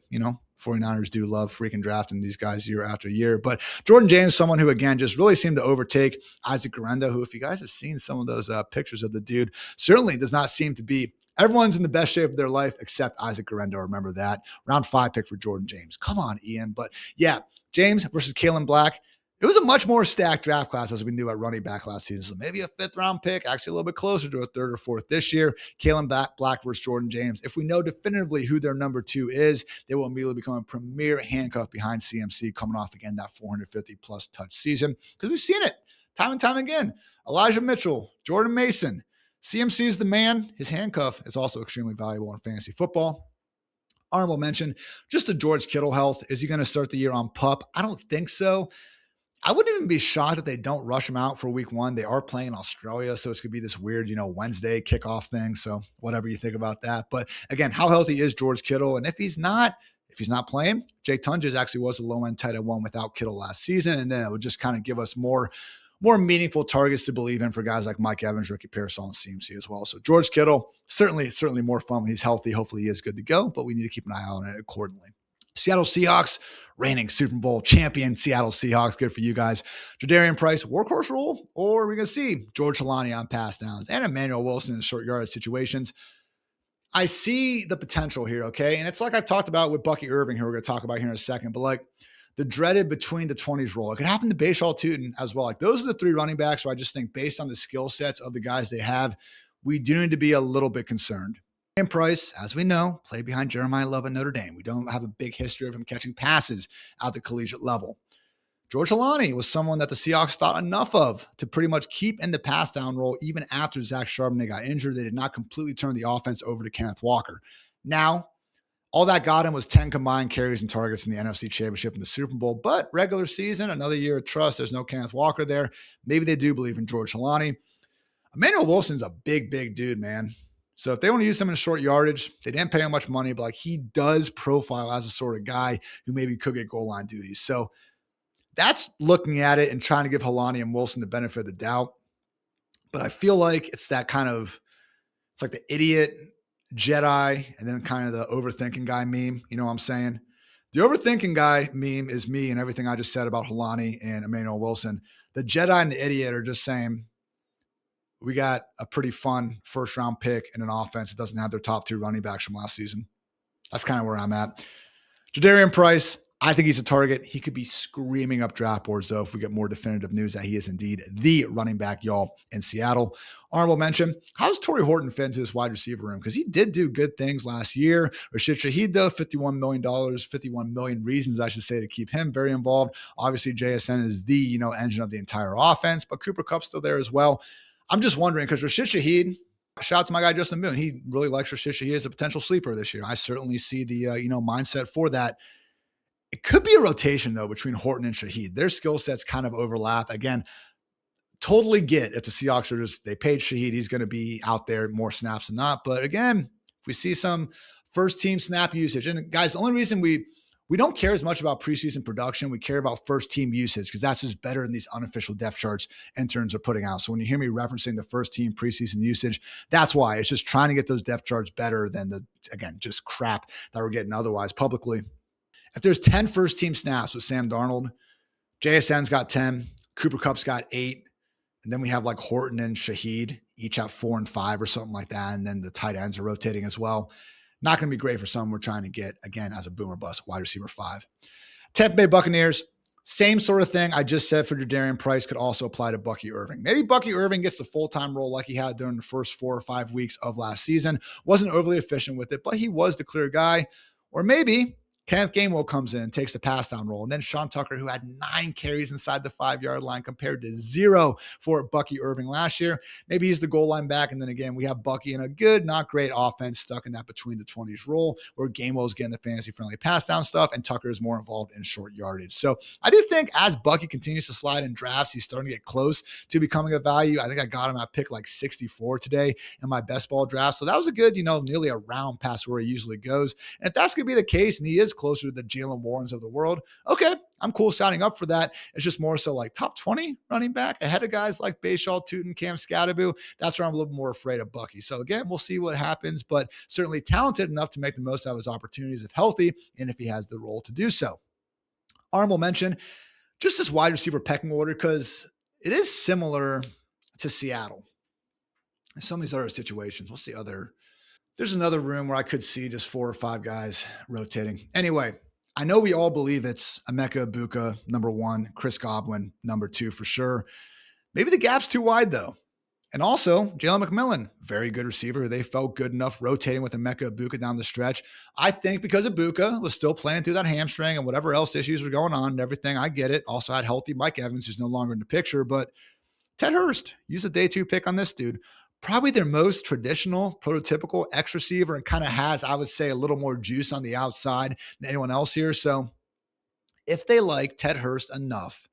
49ers do love freaking drafting these guys year after year. But Jordan James, someone who, again, just really seemed to overtake Isaac Guerendo, who, if you guys have seen some of those pictures of the dude, certainly does not seem to be — everyone's in the best shape of their life except Isaac Guerendo. Remember that. Round 5 pick for Jordan James. Come on, Ian. But yeah, James versus Kalen Black. It was a much more stacked draft class as we knew at running back last season. So maybe a 5th round pick, actually a little bit closer to a 3rd or 4th this year. Kalen Black versus Jordan James. If we know definitively who their number 2 is, they will immediately become a premier handcuff behind CMC, coming off again that 450 plus touch season. Because we've seen it time and time again. Elijah Mitchell, Jordan Mason. CMC is the man. His handcuff is also extremely valuable in fantasy football. Honorable mention, just the George Kittle health. Is he going to start the year on PUP? I don't think so. I wouldn't even be shocked if they don't rush him out for week 1. They are playing in Australia, so it's going to be this weird, Wednesday kickoff thing. So whatever you think about that. But again, how healthy is George Kittle? And if he's not playing, Jake Tunges actually was a low-end tight end 1 without Kittle last season. And then it would just kind of give us more meaningful targets to believe in for guys like Mike Evans, Ricky Pearsall, and CMC as well. So George Kittle, certainly more fun when he's healthy. Hopefully he is good to go, but we need to keep an eye on it accordingly. Seattle Seahawks, reigning Super Bowl champion Seattle Seahawks. Good for you guys. Jadarian Price, workhorse role, or are we going to see George Holani on pass downs and Emmanuel Wilson in short yardage situations? I see the potential here, okay? And it's like I've talked about with Bucky Irving, who we're going to talk about here in a second, but like the dreaded between the 20s role. It could happen to Bhayshul Tuten as well. Like those are the 3 running backs where I just think based on the skill sets of the guys they have, we do need to be a little bit concerned. And Price, as we know, played behind Jeremiah Love at Notre Dame. We don't have a big history of him catching passes at the collegiate level. George Holani was someone that the Seahawks thought enough of to pretty much keep in the pass down role even after Zach Charbonnet got injured. They did not completely turn the offense over to Kenneth Walker. Now, all that got him was 10 combined carries and targets in the NFC Championship and the Super Bowl. But regular season, another year of trust. There's no Kenneth Walker there. Maybe they do believe in George Holani. Emmanuel Wilson's a big dude, man. So if they want to use him in short yardage, they didn't pay him much money, but like he does profile as a sort of guy who maybe could get goal line duties. So that's looking at it and trying to give Holani and Wilson the benefit of the doubt. But I feel like it's that kind of, it's like the idiot Jedi and then kind of the overthinking guy meme. You know what I'm saying? The overthinking guy meme is me and everything I just said about Holani and Emmanuel Wilson. The Jedi and the idiot are just saying, we got a pretty fun 1st round pick in an offense that doesn't have their top 2 running backs from last season. That's kind of where I'm at. Jadarian Price, I think he's a target. He could be screaming up draft boards, though, if we get more definitive news that he is indeed the running back, y'all, in Seattle. Honorable mention, how's Torrey Horton fit into this wide receiver room? Because he did do good things last year. Rashid Shaheed, though, $51 million, 51 million reasons, I should say, to keep him very involved. Obviously, JSN is the, engine of the entire offense, but Cooper Kupp's still there as well. I'm just wondering, because Rashid Shaheed, shout out to my guy Justin Moon. He really likes Rashid Shaheed as a potential sleeper this year. I certainly see the mindset for that. It could be a rotation though between Horton and Shaheed. Their skill sets kind of overlap. Again, totally get if the Seahawks are they paid Shaheed, he's going to be out there more snaps than not. But again, if we see some first team snap usage, and guys, the only reason we don't care as much about preseason production. We care about first team usage because that's just better than these unofficial depth charts interns are putting out. So when you hear me referencing the first team preseason usage, that's why. It's just trying to get those depth charts better than just crap that we're getting otherwise publicly. If there's 10 first team snaps with Sam Darnold, JSN's got 10, Cooper Kupp's got 8, and then we have like Horton and Shaheed each have 4 and 5 or something like that. And then the tight ends are rotating as well. Not going to be great for someone we're trying to get, again, as a boomer bust, wide receiver 5. Tampa Bay Buccaneers, same sort of thing I just said for Jadarian Price could also apply to Bucky Irving. Maybe Bucky Irving gets the full-time role like he had during the first 4 or 5 weeks of last season. Wasn't overly efficient with it, but he was the clear guy. Or maybe Kenneth Gainwell comes in, takes the pass down role. And then Sean Tucker, who had 9 carries inside the 5-yard line compared to 0 for Bucky Irving last year. Maybe he's the goal line back. And then again, we have Bucky in a good, not great offense stuck in that between the 20s role where Gainwell's getting the fantasy friendly pass down stuff and Tucker is more involved in short yardage. So I do think as Bucky continues to slide in drafts, he's starting to get close to becoming a value. I think I got him at pick like 64 today in my best ball draft. So that was a good, nearly a round past where he usually goes. And if that's going to be the case and he is closer to the Jalen Warrens of the world, okay, I'm cool signing up for that. It's just more so like top 20 running back ahead of guys like Bhayshul Tuten, Cam Scatterboo. That's where I'm a little more afraid of Bucky. So again, we'll see what happens, but certainly talented enough to make the most out of his opportunities if healthy and if he has the role to do so. Honorable mention, just this wide receiver pecking order, because it is similar to Seattle. Some of these other situations, we'll see there's another room where I could see just 4 or 5 guys rotating. Anyway, I know we all believe it's Emeka Egbuka, number 1, Chris Godwin, number 2 for sure. Maybe the gap's too wide though. And also, Jalen McMillan, very good receiver. They felt good enough rotating with Emeka Egbuka down the stretch. I think because Egbuka was still playing through that hamstring and whatever else issues were going on and everything, I get it. Also had healthy Mike Evans, who's no longer in the picture. But Ted Hurst, use a day 2 pick on this dude. Probably their most traditional, prototypical X receiver, and kind of has, I would say, a little more juice on the outside than anyone else here. So if they like Ted Hurst enough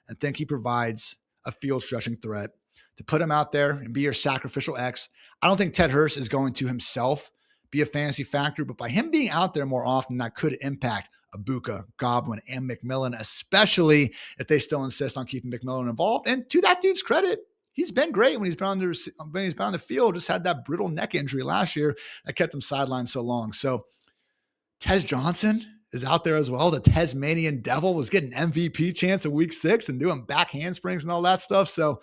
and think he provides a field stretching threat to put him out there and be your sacrificial X, I don't think Ted Hurst is going to himself be a fantasy factor, but by him being out there more often, that could impact Egbuka, Godwin, and McMillan, especially if they still insist on keeping McMillan involved. And to that dude's credit, he's been great when he's been on the field. Just had that brittle neck injury last year that kept him sidelined so long. So Tez Johnson is out there as well. The Tasmanian Devil was getting MVP chance in week 6 and doing back handsprings and all that stuff. So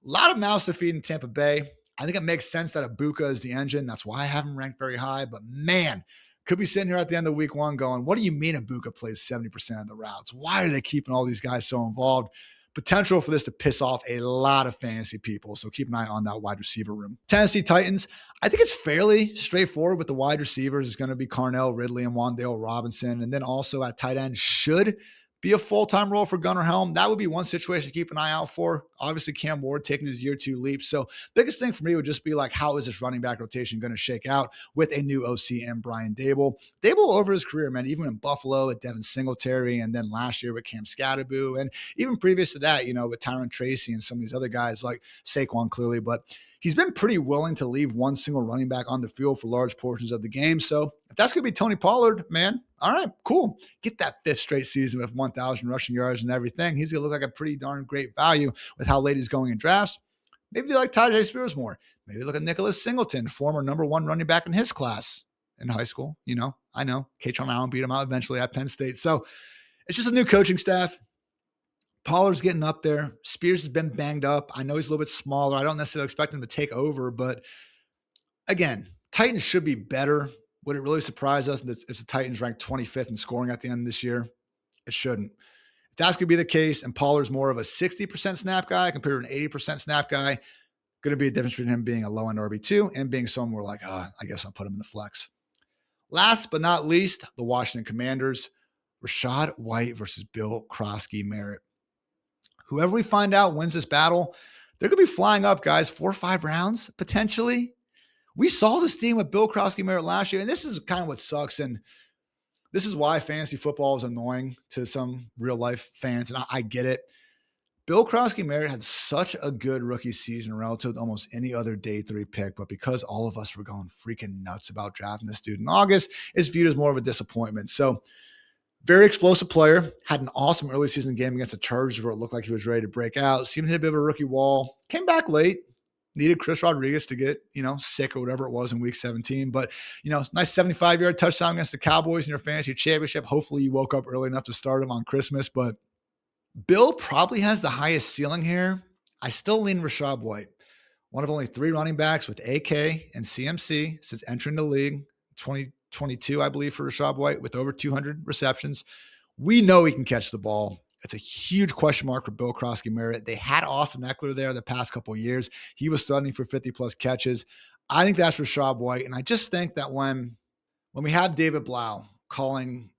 a lot of mouths to feed in Tampa Bay. I think it makes sense that Egbuka is the engine. That's why I haven't ranked very high. But man, could be sitting here at the end of week 1 going, what do you mean Egbuka plays 70% of the routes? Why are they keeping all these guys so involved? Potential for this to piss off a lot of fantasy people. So keep an eye on that wide receiver room. Tennessee Titans, I think it's fairly straightforward with the wide receivers. It's going to be Carnell, Ridley, and Wan'Dale Robinson. And then also at tight end should be a full-time role for Gunnar Helm. That would be one situation to keep an eye out for. Obviously, Cam Ward taking his year 2 leap. So biggest thing for me would just be like, how is this running back rotation going to shake out with a new OC and Brian Dable? Dable over his career, man, even in Buffalo with Devin Singletary, and then last year with Cam Scatterboo, and even previous to that, with Tyron Tracy and some of these other guys like Saquon clearly, but he's been pretty willing to leave one single running back on the field for large portions of the game. So if that's going to be Tony Pollard, man, all right, cool. Get that 5th straight season with 1,000 rushing yards and everything. He's going to look like a pretty darn great value with how late he's going in drafts. Maybe they like Tyjae Spears more. Maybe look at Nicholas Singleton, former number 1 running back in his class in high school. I know. Katron Allen beat him out eventually at Penn State. So it's just a new coaching staff. Pollard's getting up there. Spears has been banged up. I know he's a little bit smaller. I don't necessarily expect him to take over, but again, Titans should be better. Would it really surprise us if the Titans ranked 25th in scoring at the end of this year? It shouldn't. If that's going to be the case, and Pollard's more of a 60% snap guy compared to an 80% snap guy, going to be a difference between him being a low-end RB2 and being someone where like, I guess I'll put him in the flex. Last but not least, the Washington Commanders, Rashod White versus Bill Croskey-Merritt. Whoever we find out wins this battle, they're going to be flying up, guys, 4 or 5 rounds, potentially. We saw this team with Bill Croskey-Merritt last year, and this is kind of what sucks, and this is why fantasy football is annoying to some real-life fans, and I get it. Bill Croskey-Merritt had such a good rookie season relative to almost any other day 3 pick, but because all of us were going freaking nuts about drafting this dude in August, it's viewed as more of a disappointment. So very explosive player, had an awesome early season game against the Chargers where it looked like he was ready to break out. Seemed to hit a bit of a rookie wall. Came back late. Needed Chris Rodriguez to get, sick or whatever it was in week 17. But, nice 75-yard touchdown against the Cowboys in your fantasy championship. Hopefully you woke up early enough to start him on Christmas. But Bill probably has the highest ceiling here. I still lean Rashod White. One of only 3 running backs with AK and CMC since entering the league 2022, I believe, for Rashod White with over 200 receptions. We know he can catch the ball. It's a huge question mark for Bill Croskey-Merritt. They had Austin Eckler there the past couple of years. He was studying for 50-plus catches. I think that's Rashod White. And I just think that when we have David Blau calling,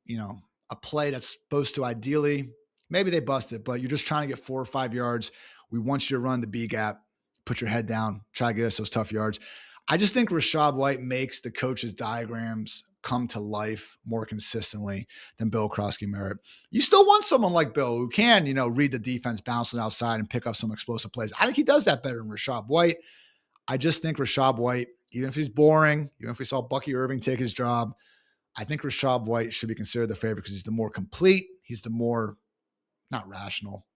a play that's supposed to ideally, maybe they bust it, but you're just trying to get 4 or 5 yards. We want you to run the B gap, put your head down, try to get us those tough yards. I just think Rashod White makes the coach's diagrams come to life more consistently than Bill Croskey-Merritt. You still want someone like Bill who can, read the defense, bounce it outside, and pick up some explosive plays. I think he does that better than Rashod White. I just think Rashod White, even if he's boring, even if we saw Bucky Irving take his job, I think Rashod White should be considered the favorite because he's the more complete. he's the more, not rational,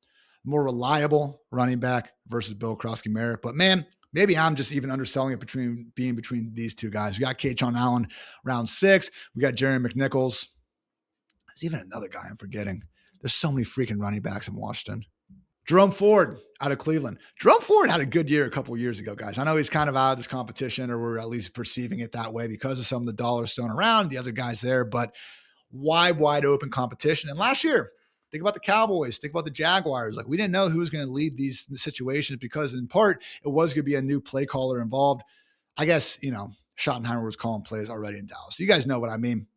more reliable running back versus Bill Croskey-Merritt. But man, maybe I'm just even underselling it between these two guys. We got K'Jon Allen round 6. We got Jerry McNichols. There's even another guy I'm forgetting. There's so many freaking running backs in Washington. Jerome Ford out of Cleveland. Jerome Ford had a good year a couple of years ago, guys. I know he's kind of out of this competition, or we're at least perceiving it that way because of some of the dollars thrown around, the other guys there, but wide open competition. And last year, think about the Cowboys, think about the Jaguars. Like, we didn't know who was going to lead these situations because in part, it was going to be a new play caller involved. I guess, Schottenheimer was calling plays already in Dallas. So you guys know what I mean.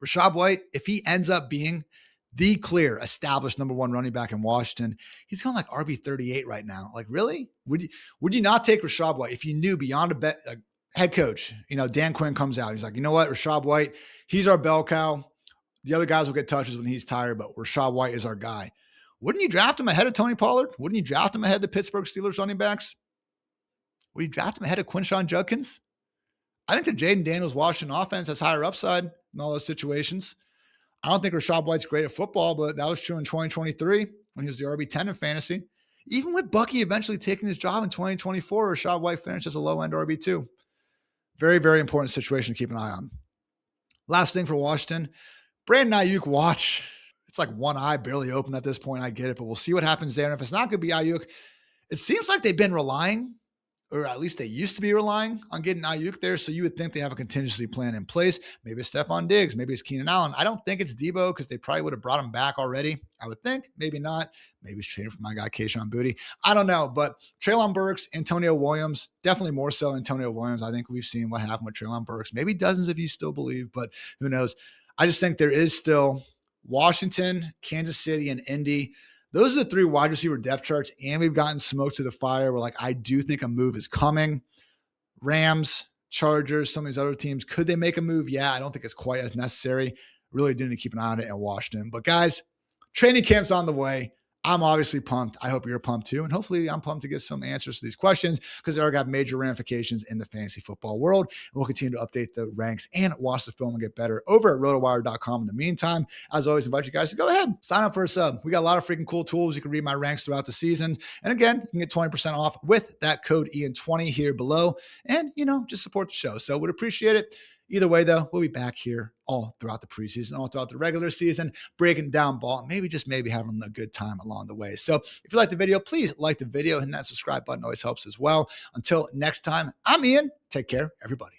Rachaad White, if he ends up being the clear established number 1 running back in Washington, he's going like RB38 right now. Like, really? Would you not take Rachaad White if you knew beyond a head coach, Dan Quinn comes out. He's like, you know what? Rachaad White, he's our bell cow. The other guys will get touches when he's tired, but Rachaad White is our guy. Wouldn't you draft him ahead of Tony Pollard? Wouldn't you draft him ahead of the Pittsburgh Steelers running backs? Would you draft him ahead of Quinshon Judkins? I think the Jaden Daniels Washington offense has higher upside in all those situations. I don't think Rachaad White's great at football, but that was true in 2023 when he was the RB10 in fantasy. Even with Bucky eventually taking his job in 2024, Rachaad White finished as a low-end RB2. Very, very important situation to keep an eye on. Last thing for Washington, Brandon Ayuk watch. It's like one eye barely open at this point. I get it, but we'll see what happens there. And if it's not going to be Ayuk, it seems like they've been relying, or at least they used to be relying on getting Ayuk there. So you would think they have a contingency plan in place. Maybe it's Stephon Diggs. Maybe it's Keenan Allen. I don't think it's Debo because they probably would have brought him back already. I would think. Maybe not. Maybe it's trading for my guy, Kayshon Boutte. I don't know. But Treylon Burks, Antonio Williams, definitely more so Antonio Williams. I think we've seen what happened with Treylon Burks. Maybe dozens of you still believe, but who knows? I just think there is still Washington, Kansas City, and Indy. Those are the 3 wide receiver depth charts, and we've gotten smoke to the fire. We're like, I do think a move is coming. Rams, Chargers, some of these other teams, could they make a move? Yeah, I don't think it's quite as necessary. Really do need to keep an eye on it in Washington. But guys, training camp's on the way. I'm obviously pumped. I hope you're pumped too. And hopefully I'm pumped to get some answers to these questions because they are got major ramifications in the fantasy football world. And we'll continue to update the ranks and watch the film and get better over at rotowire.com. In the meantime, as always, invite you guys to go ahead, sign up for a sub. We got a lot of freaking cool tools. You can read my ranks throughout the season. And again, you can get 20% off with that code Ian20 here below. And, just support the show. So would appreciate it. Either way, though, we'll be back here all throughout the preseason, all throughout the regular season, breaking down ball, maybe having a good time along the way. So if you like the video, please like the video, and that subscribe button always helps as well. Until next time, I'm Ian. Take care, everybody.